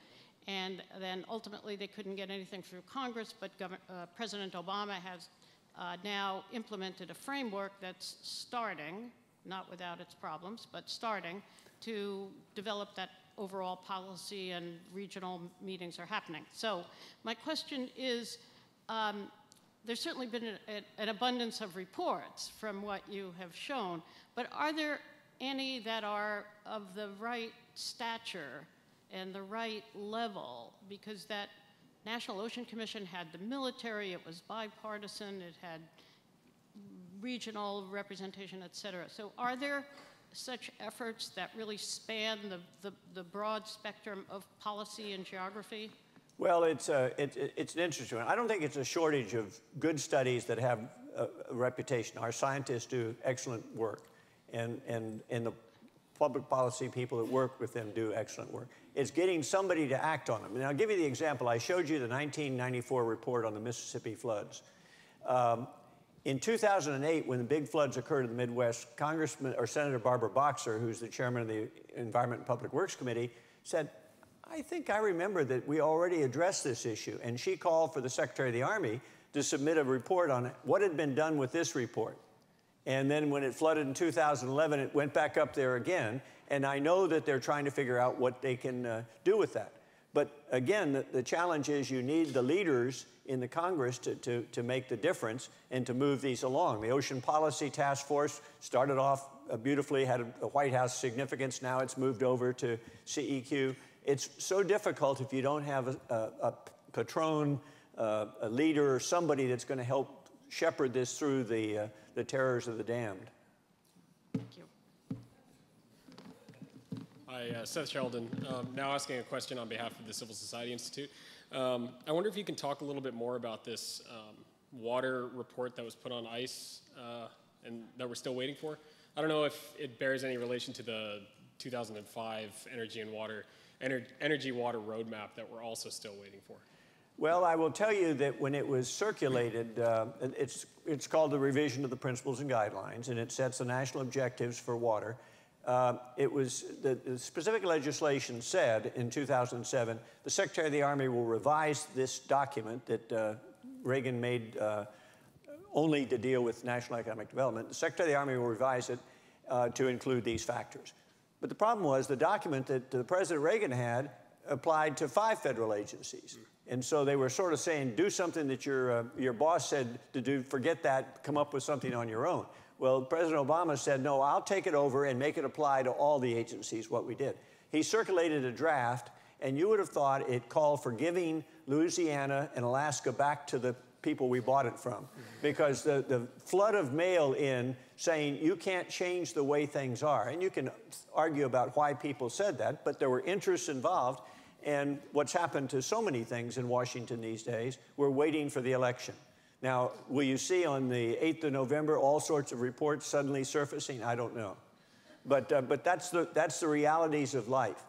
And then ultimately they couldn't get anything through Congress, but President Obama has now implemented a framework that's starting, not without its problems, but starting to develop that overall policy, and regional meetings are happening. So my question is, there's certainly been an abundance of reports from what you have shown, but are there any that are of the right stature and the right level? Because that National Ocean Commission had the military, it was bipartisan, it had regional representation, et cetera. So are there such efforts that really span the broad spectrum of policy and geography? Well, it's an interesting one. I don't think it's a shortage of good studies that have a reputation. Our scientists do excellent work, and the public policy people that work with them do excellent work. It's getting somebody to act on them. And I'll give you the example. I showed you the 1994 report on the Mississippi floods. In 2008, when the big floods occurred in the Midwest, Congressman or Senator Barbara Boxer, who's the chairman of the Environment and Public Works Committee, said, I think I remember that we already addressed this issue. And she called for the Secretary of the Army to submit a report on what had been done with this report. And then when it flooded in 2011, it went back up there again. And I know that they're trying to figure out what they can do with that. But again, the challenge is you need the leaders in the Congress to make the difference and to move these along. The Ocean Policy Task Force started off beautifully, had a White House significance. Now it's moved over to CEQ. It's so difficult if you don't have a patron, a leader, or somebody that's going to help shepherd this through the terrors of the damned. Thank you. Hi, Seth Sheldon. Now asking a question on behalf of the Civil Society Institute. I wonder if you can talk a little bit more about this water report that was put on ice and that we're still waiting for. I don't know if it bears any relation to the 2005 energy water roadmap that we're also still waiting for. Well, I will tell you that when it was circulated, it's called the Revision of the Principles and Guidelines, and it sets the national objectives for water. It was the specific legislation said in 2007, the Secretary of the Army will revise this document that Reagan made only to deal with national economic development. The Secretary of the Army will revise it to include these factors. But the problem was the document that President Reagan had applied to 5 federal agencies. And so they were sort of saying, do something that your boss said to do, forget that, come up with something on your own. Well, President Obama said, no, I'll take it over and make it apply to all the agencies, what we did. He circulated a draft, and you would have thought it called for giving Louisiana and Alaska back to the people we bought it from. Because the flood of mail in saying you can't change the way things are. And you can argue about why people said that, but there were interests involved. And what's happened to so many things in Washington these days, we're waiting for the election. Now, will you see on the 8th of November all sorts of reports suddenly surfacing? I don't know. But that's the realities of life.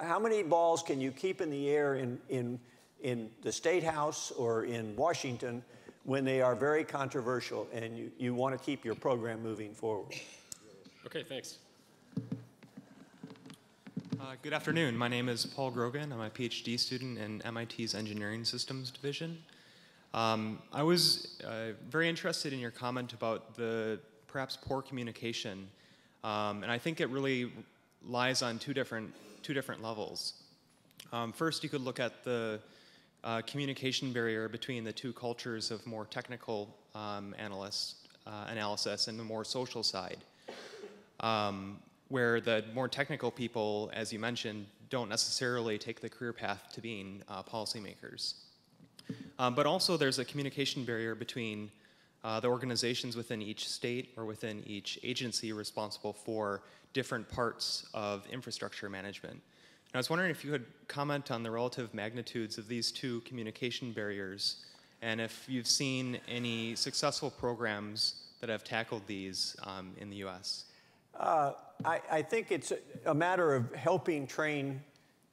How many balls can you keep in the air in the State House or in Washington when they are very controversial and you want to keep your program moving forward? Okay, thanks. Good afternoon. My name is Paul Grogan. I'm a PhD student in MIT's Engineering Systems Division. I was very interested in your comment about the perhaps poor communication, and I think it really lies on two different levels. First, you could look at the communication barrier between the two cultures of more technical analysis and the more social side, where the more technical people, as you mentioned, don't necessarily take the career path to being policymakers. But also there's a communication barrier between the organizations within each state or within each agency responsible for different parts of infrastructure management. And I was wondering if you could comment on the relative magnitudes of these two communication barriers and if you've seen any successful programs that have tackled these in the US. I think it's a matter of helping train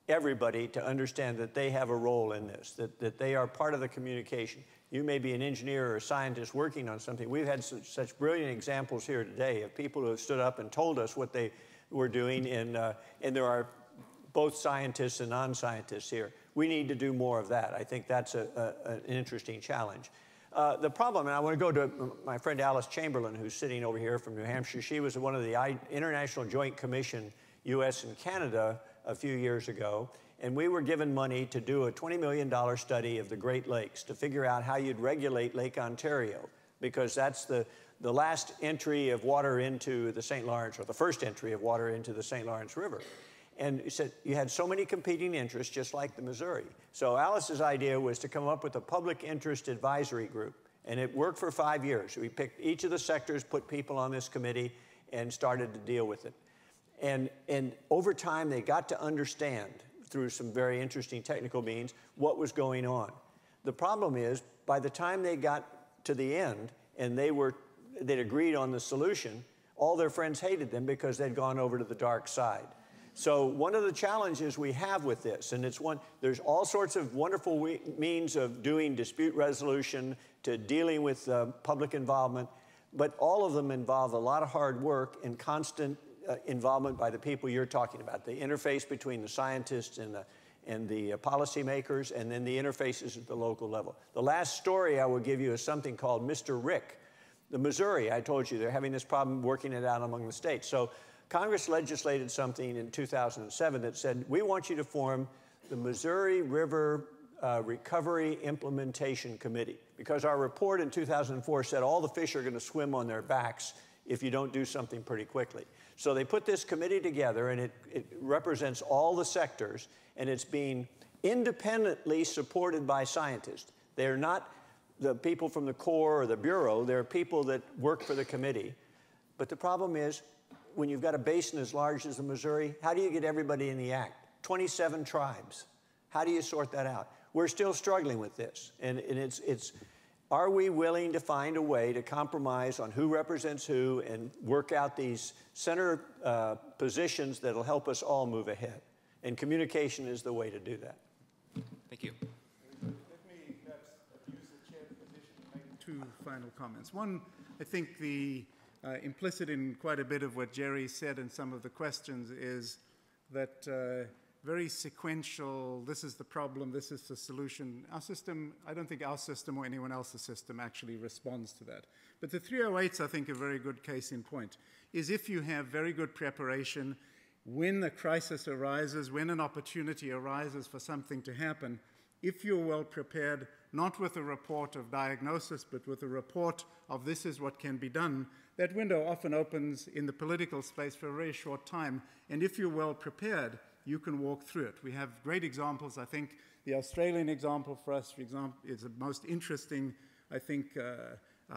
everybody to understand that they have a role in this, that they are part of the communication. You may be an engineer or a scientist working on something. We've had such brilliant examples here today of people who have stood up and told us what they were doing, and there are both scientists and non-scientists here. We need to do more of that. I think that's an interesting challenge. The problem, and I want to go to my friend Alice Chamberlain, who's sitting over here from New Hampshire. She was one of the International Joint Commission, US and Canada, a few years ago, and we were given money to do a $20 million study of the Great Lakes to figure out how you'd regulate Lake Ontario, because that's the last entry of water into the St. Lawrence, or the first entry of water into the St. Lawrence River. And you said you had so many competing interests, just like the Missouri. So Alice's idea was to come up with a public interest advisory group, and it worked for 5 years. We picked each of the sectors, put people on this committee, and started to deal with it. And over time, they got to understand, through some very interesting technical means, what was going on. The problem is, by the time they got to the end, and they'd agreed on the solution, all their friends hated them because they'd gone over to the dark side. So one of the challenges we have with this, and there's all sorts of wonderful means of doing dispute resolution to dealing with public involvement, but all of them involve a lot of hard work and constant involvement by the people you're talking about, the interface between the scientists and the policymakers, and then the interfaces at the local level. The last story I will give you is something called Mr. Rick. The Missouri, I told you, they're having this problem working it out among the states. So Congress legislated something in 2007 that said, we want you to form the Missouri River Recovery Implementation Committee, because our report in 2004 said all the fish are going to swim on their backs if you don't do something pretty quickly. So they put this committee together, and it represents all the sectors, and it's being independently supported by scientists. They're not the people from the Corps or the Bureau. They're people that work for the committee. But the problem is, when you've got a basin as large as the Missouri, how do you get everybody in the act? 27 tribes. How do you sort that out? We're still struggling with this. And are we willing to find a way to compromise on who represents who and work out these center positions that'll help us all move ahead? And communication is the way to do that. Thank you. Let me perhaps use the chair position to make two final comments. One, I think the implicit in quite a bit of what Jerry said in some of the questions is that very sequential, this is the problem, this is the solution. Our system, I don't think our system or anyone else's system actually responds to that. But the 308's, I think, a very good case in point, is if you have very good preparation, when a crisis arises, when an opportunity arises for something to happen, if you're well prepared, not with a report of diagnosis, but with a report of this is what can be done, that window often opens in the political space for a very short time. And if you're well prepared, you can walk through it. We have great examples. I think the Australian example for us, for example, is the most interesting, I think,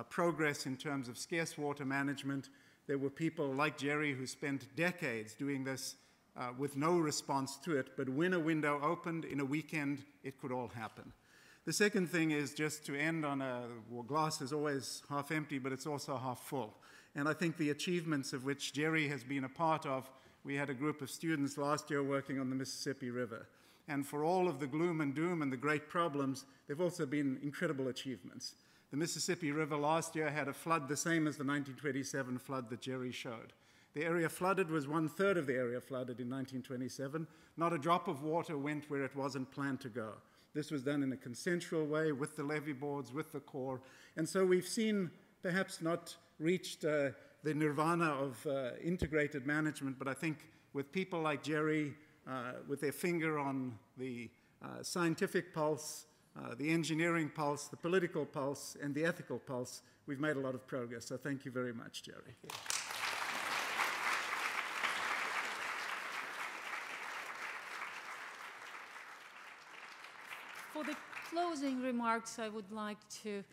progress in terms of scarce water management. There were people like Jerry who spent decades doing this with no response to it, but when a window opened in a weekend, it could all happen. The second thing is just to end on glass is always half empty, but it's also half full. And I think the achievements of which Jerry has been a part of, we had a group of students last year working on the Mississippi River. And for all of the gloom and doom and the great problems, there have also been incredible achievements. The Mississippi River last year had a flood the same as the 1927 flood that Jerry showed. The area flooded was 1/3 of the area flooded in 1927. Not a drop of water went where it wasn't planned to go. This was done in a consensual way with the levee boards, with the Corps. And so we've seen, perhaps not reached the nirvana of integrated management, but I think with people like Jerry, with their finger on the scientific pulse, the engineering pulse, the political pulse, and the ethical pulse, we've made a lot of progress. So thank you very much, Jerry. For the closing remarks, I would like to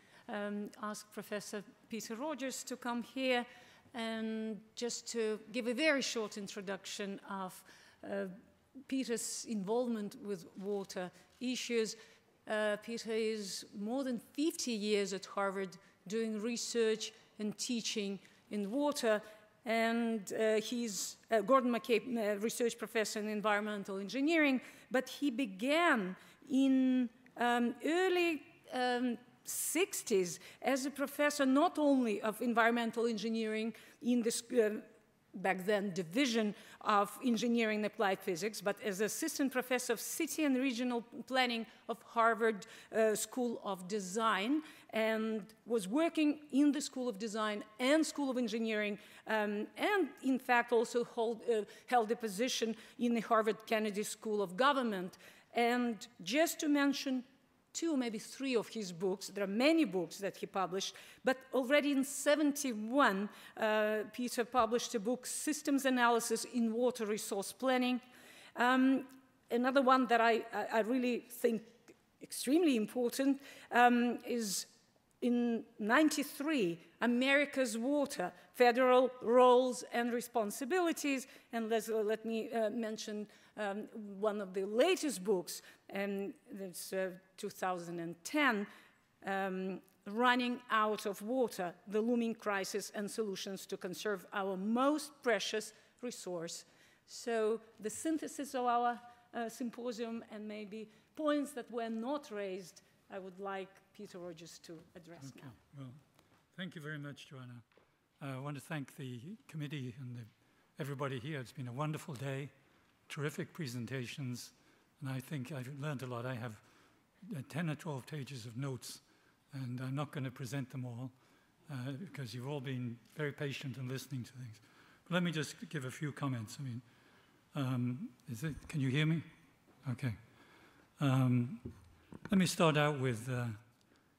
ask Professor Peter Rogers to come here and just to give a very short introduction of Peter's involvement with water issues. Peter is more than 50 years at Harvard doing research and teaching in water, and he's Gordon McKay, research professor in environmental engineering, but he began in early 60s as a professor not only of environmental engineering in the back then division of engineering and applied physics, but as assistant professor of city and regional planning of Harvard School of Design, and was working in the School of Design and School of Engineering, and in fact also held a position in the Harvard Kennedy School of Government. And just to mention 2, maybe 3 of his books. There are many books that he published, but already in '71, Peter published a book, Systems Analysis in Water Resource Planning. Another one that I really think extremely important is in '93, America's Water, Federal Roles and Responsibilities. And let me mention one of the latest books, and it's 2010, Running Out of Water, The Looming Crisis and Solutions to Conserve Our Most Precious Resource. So the synthesis of our symposium and maybe points that were not raised, I would like Peter Rogers to address now. Well, thank you very much, Joanna. I want to thank the committee and everybody here. It's been a wonderful day, terrific presentations, and I think I've learned a lot. I have 10 or 12 pages of notes, and I'm not going to present them all because you've all been very patient in listening to things. But let me just give a few comments. I mean, can you hear me? Okay. Let me start out with,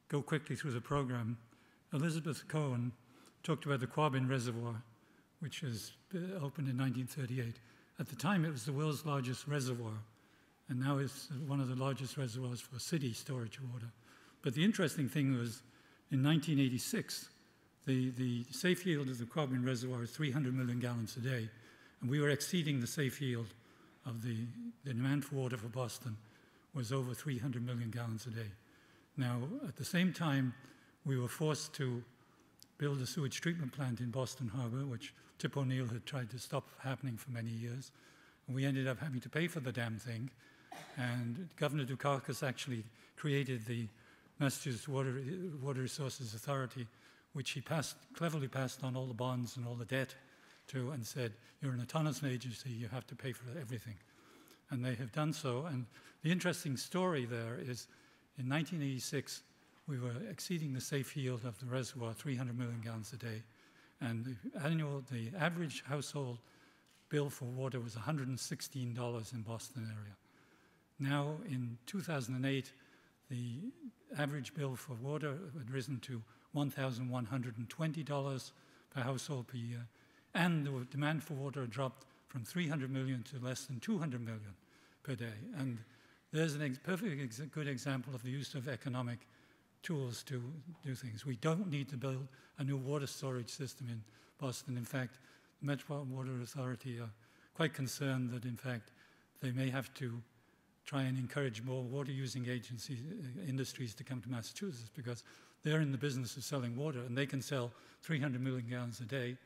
go quickly through the program. Elizabeth Cohen talked about the Quabbin Reservoir, which was opened in 1938. At the time, it was the world's largest reservoir, and now it's one of the largest reservoirs for city storage of water. But the interesting thing was, in 1986, the safe yield of the Quabbin Reservoir is 300 million gallons a day, and we were exceeding the safe yield of the demand for water for Boston was over 300 million gallons a day. Now, at the same time, we were forced to build a sewage treatment plant in Boston Harbor, which Tip O'Neill had tried to stop happening for many years. And we ended up having to pay for the damn thing. And Governor Dukakis actually created the Massachusetts Water Resources Authority, which he cleverly passed on all the bonds and all the debt to, and said, you're an autonomous agency, you have to pay for everything. And they have done so. And the interesting story there is, in 1986, we were exceeding the safe yield of the reservoir, 300 million gallons a day. And the average household bill for water was $116 in Boston area. Now, in 2008, the average bill for water had risen to $1,120 per household per year. And the demand for water dropped from 300 million to less than 200 million per day. And there's a perfect good example of the use of economic tools to do things. We don't need to build a new water storage system in Boston. In fact, the Metropolitan Water Authority are quite concerned that, in fact, they may have to try and encourage more water-using agencies, industries to come to Massachusetts, because they're in the business of selling water, and they can sell 300 million gallons a day,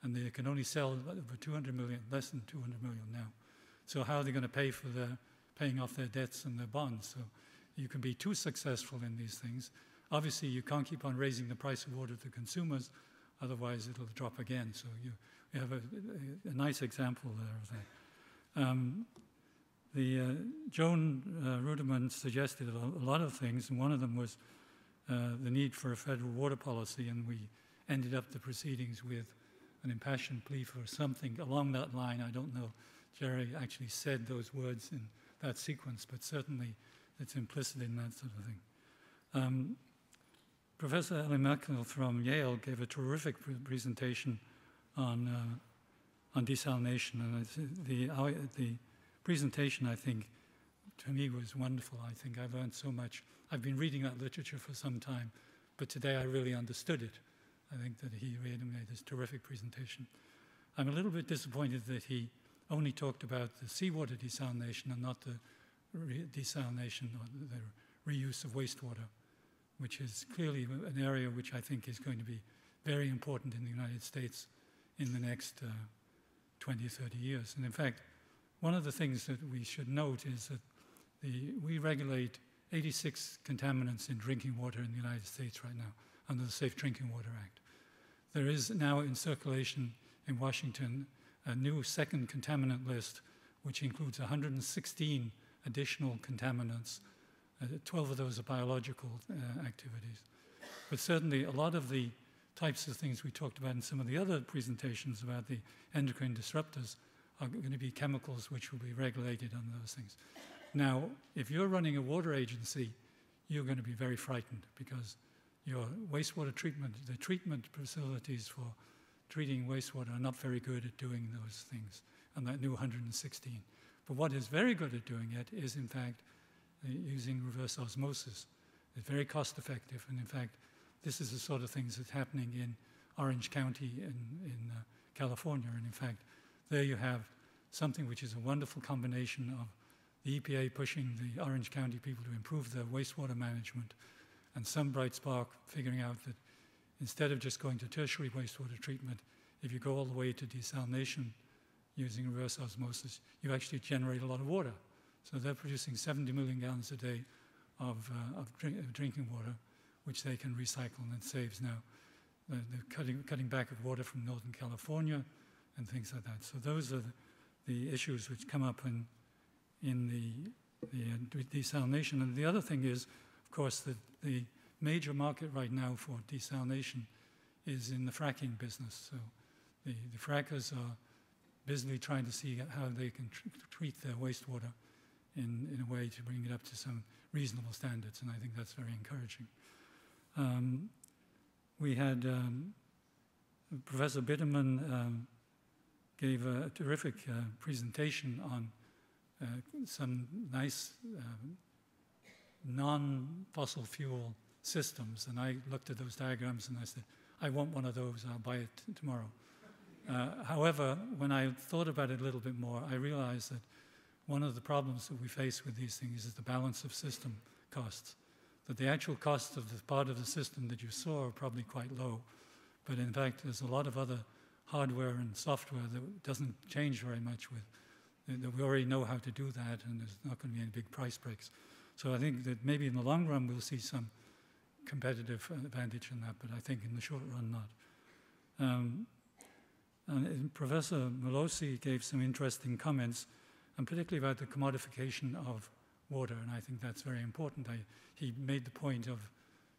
and they can only sell over 200 million, less than 200 million now. So how are they going to pay for paying off their debts and their bonds? So you can be too successful in these things. Obviously, you can't keep on raising the price of water to consumers, otherwise it'll drop again. So you have a nice example there of that. Joan Ruderman suggested a lot of things, and one of them was the need for a federal water policy, and we ended up the proceedings with an impassioned plea for something along that line. I don't know Jerry actually said those words in that sequence, but certainly it's implicit in that sort of thing. Professor Ellie Merkel from Yale gave a terrific presentation on desalination, and the presentation, I think, to me was wonderful. I think I learned so much. I've been reading that literature for some time, but today I really understood it. I think that he really made this terrific presentation. I'm a little bit disappointed that he only talked about the seawater desalination and not the desalination or the reuse of wastewater, which is clearly an area which I think is going to be very important in the United States in the next 20, 30 years. And in fact, one of the things that we should note is that we regulate 86 contaminants in drinking water in the United States right now under the Safe Drinking Water Act. There is now in circulation in Washington a new second contaminant list, which includes 116 additional contaminants. 12 of those are biological activities. But certainly a lot of the types of things we talked about in some of the other presentations about the endocrine disruptors are going to be chemicals which will be regulated on those things. Now, if you're running a water agency, you're going to be very frightened because your wastewater treatment, the treatment facilities for treating wastewater are not very good at doing those things, and that new 116. But what is very good at doing it is, in fact, using reverse osmosis. It's very cost effective, and in fact, this is the sort of things that's happening in Orange County in California, and in fact, there you have something which is a wonderful combination of the EPA pushing the Orange County people to improve their wastewater management, and some bright spark figuring out that instead of just going to tertiary wastewater treatment, if you go all the way to desalination using reverse osmosis, you actually generate a lot of water. So they're producing 70 million gallons a day of drinking water, which they can recycle, and it saves now the cutting back of water from Northern California and things like that. So those are the issues which come up in the desalination. And the other thing is, of course, that the major market right now for desalination is in the fracking business. So the frackers are busily trying to see how they can treat their wastewater in a way to bring it up to some reasonable standards, and I think that's very encouraging. We had Professor Bitterman gave a terrific presentation on some nice non-fossil fuel systems, and I looked at those diagrams and I said, I want one of those, I'll buy it tomorrow. However, when I thought about it a little bit more, I realized that one of the problems that we face with these things is the balance of system costs. That the actual cost of the part of the system that you saw are probably quite low, but in fact there's a lot of other hardware and software that doesn't change very much with, that we already know how to do that, and there's not going to be any big price breaks. So I think that maybe in the long run we'll see some competitive advantage in that, but I think in the short run not. And Professor Melosi gave some interesting comments, and particularly about the commodification of water, and I think that's very important. He made the point of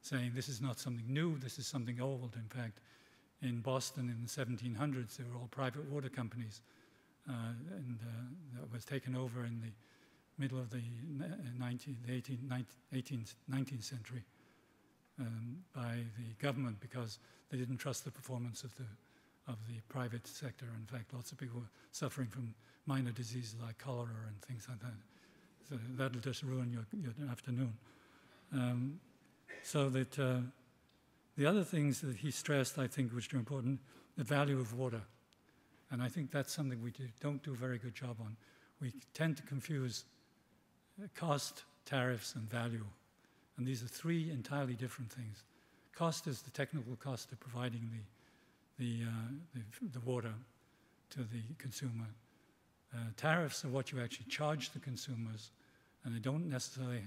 saying this is not something new, this is something old. In fact, in Boston in the 1700s, they were all private water companies, and that was taken over in the middle of the 19th century by the government because they didn't trust the performance of the private sector. In fact, lots of people were suffering from minor diseases like cholera and things like that. So that'll just ruin your afternoon. So that the other things that he stressed, I think, which are important, the value of water. And I think that's something we don't do a very good job on. We tend to confuse cost, tariffs, and value. And these are three entirely different things. Cost is the technical cost of providing the water to the consumer. Tariffs are what you actually charge the consumers, and they don't necessarily,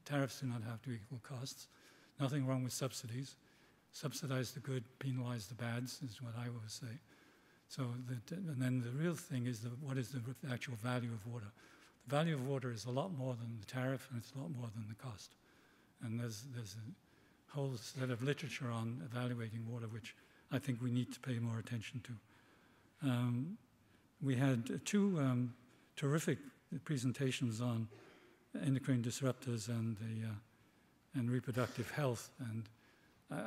tariffs do not have to equal costs. Nothing wrong with subsidies. Subsidize the good, penalize the bads, is what I always say. So, and then the real thing is what is the actual value of water? The value of water is a lot more than the tariff, and it's a lot more than the cost. And there's a whole set of literature on evaluating water, which I think we need to pay more attention to. We had two terrific presentations on endocrine disruptors and reproductive health. And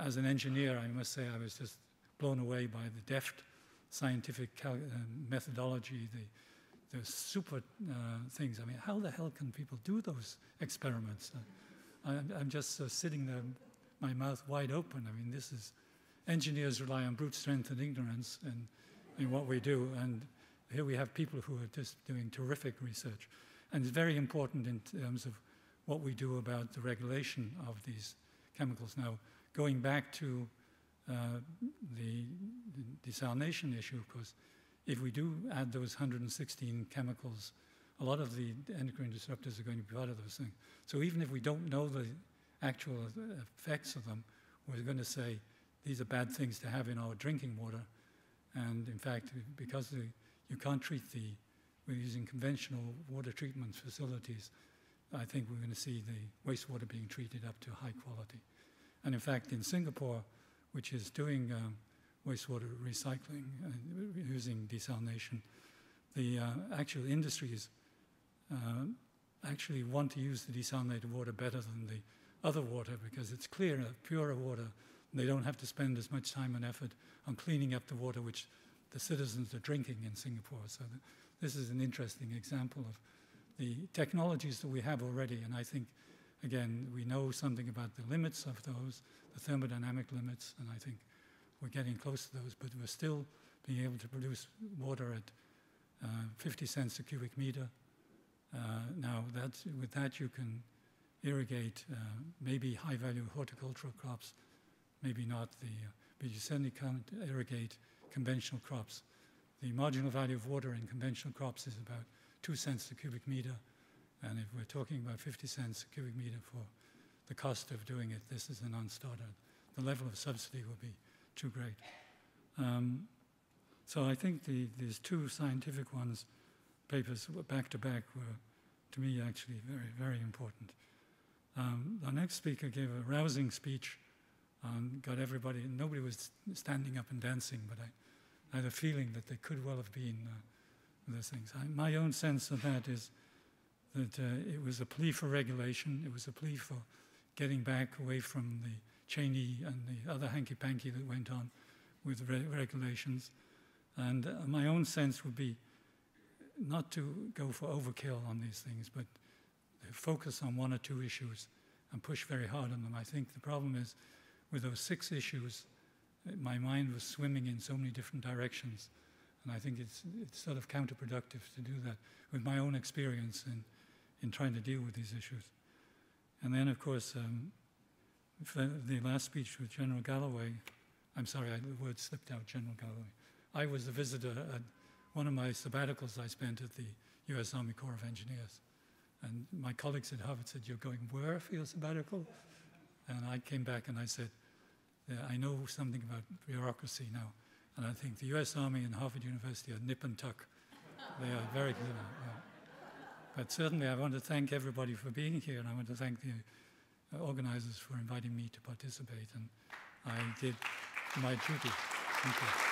as an engineer, I must say I was just blown away by the deft scientific methodology, the super things. I mean, how the hell can people do those experiments? I'm just sitting there, my mouth wide open. I mean, engineers rely on brute strength and ignorance in what we do, and here we have people who are just doing terrific research. And it's very important in terms of what we do about the regulation of these chemicals. Now, going back to the desalination issue, of course, if we do add those 116 chemicals, a lot of the endocrine disruptors are going to be part of those things. So even if we don't know the actual effects of them, we're going to say these are bad things to have in our drinking water. And in fact, because you can't treat we're using conventional water treatment facilities, I think we're going to see the wastewater being treated up to high quality. And in fact, in Singapore, which is doing wastewater recycling and using desalination, the actual industries actually want to use the desalinated water better than the other water because it's clearer, purer water. They don't have to spend as much time and effort on cleaning up the water which the citizens are drinking in Singapore. So this is an interesting example of the technologies that we have already. And I think, again, we know something about the limits of those, the thermodynamic limits, and I think we're getting close to those, but we're still being able to produce water at 50 cents a cubic meter. Now, with that you can irrigate maybe high-value horticultural crops, maybe not but you certainly can't irrigate conventional crops. The marginal value of water in conventional crops is about 2 cents a cubic meter, and if we're talking about 50 cents a cubic meter for the cost of doing it, this is a non-starter. The level of subsidy will be too great. So I think these two scientific papers back to back were, to me, actually very, very important. The next speaker gave a rousing speech, got everybody, nobody was standing up and dancing, but I had a feeling that they could well have been those things. My own sense of that is that it was a plea for regulation, it was a plea for getting back away from the Cheney and the other hanky-panky that went on with regulations. And my own sense would be not to go for overkill on these things, but focus on one or two issues and push very hard on them. I think the problem is with those 6 issues, my mind was swimming in so many different directions. And I think it's sort of counterproductive to do that with my own experience in trying to deal with these issues. And then, of course, for the last speech with General Galloway, I'm sorry, the word slipped out, General Galloway. I was a visitor at one of my sabbaticals I spent at the U.S. Army Corps of Engineers. And my colleagues at Harvard said, "You're going where for your sabbatical?" And I came back and I said, I know something about bureaucracy now. And I think the U.S. Army and Harvard University are nip and tuck. They are very good. Yeah. But certainly I want to thank everybody for being here, and I want to thank the organizers for inviting me to participate. And I did my duty. Thank you.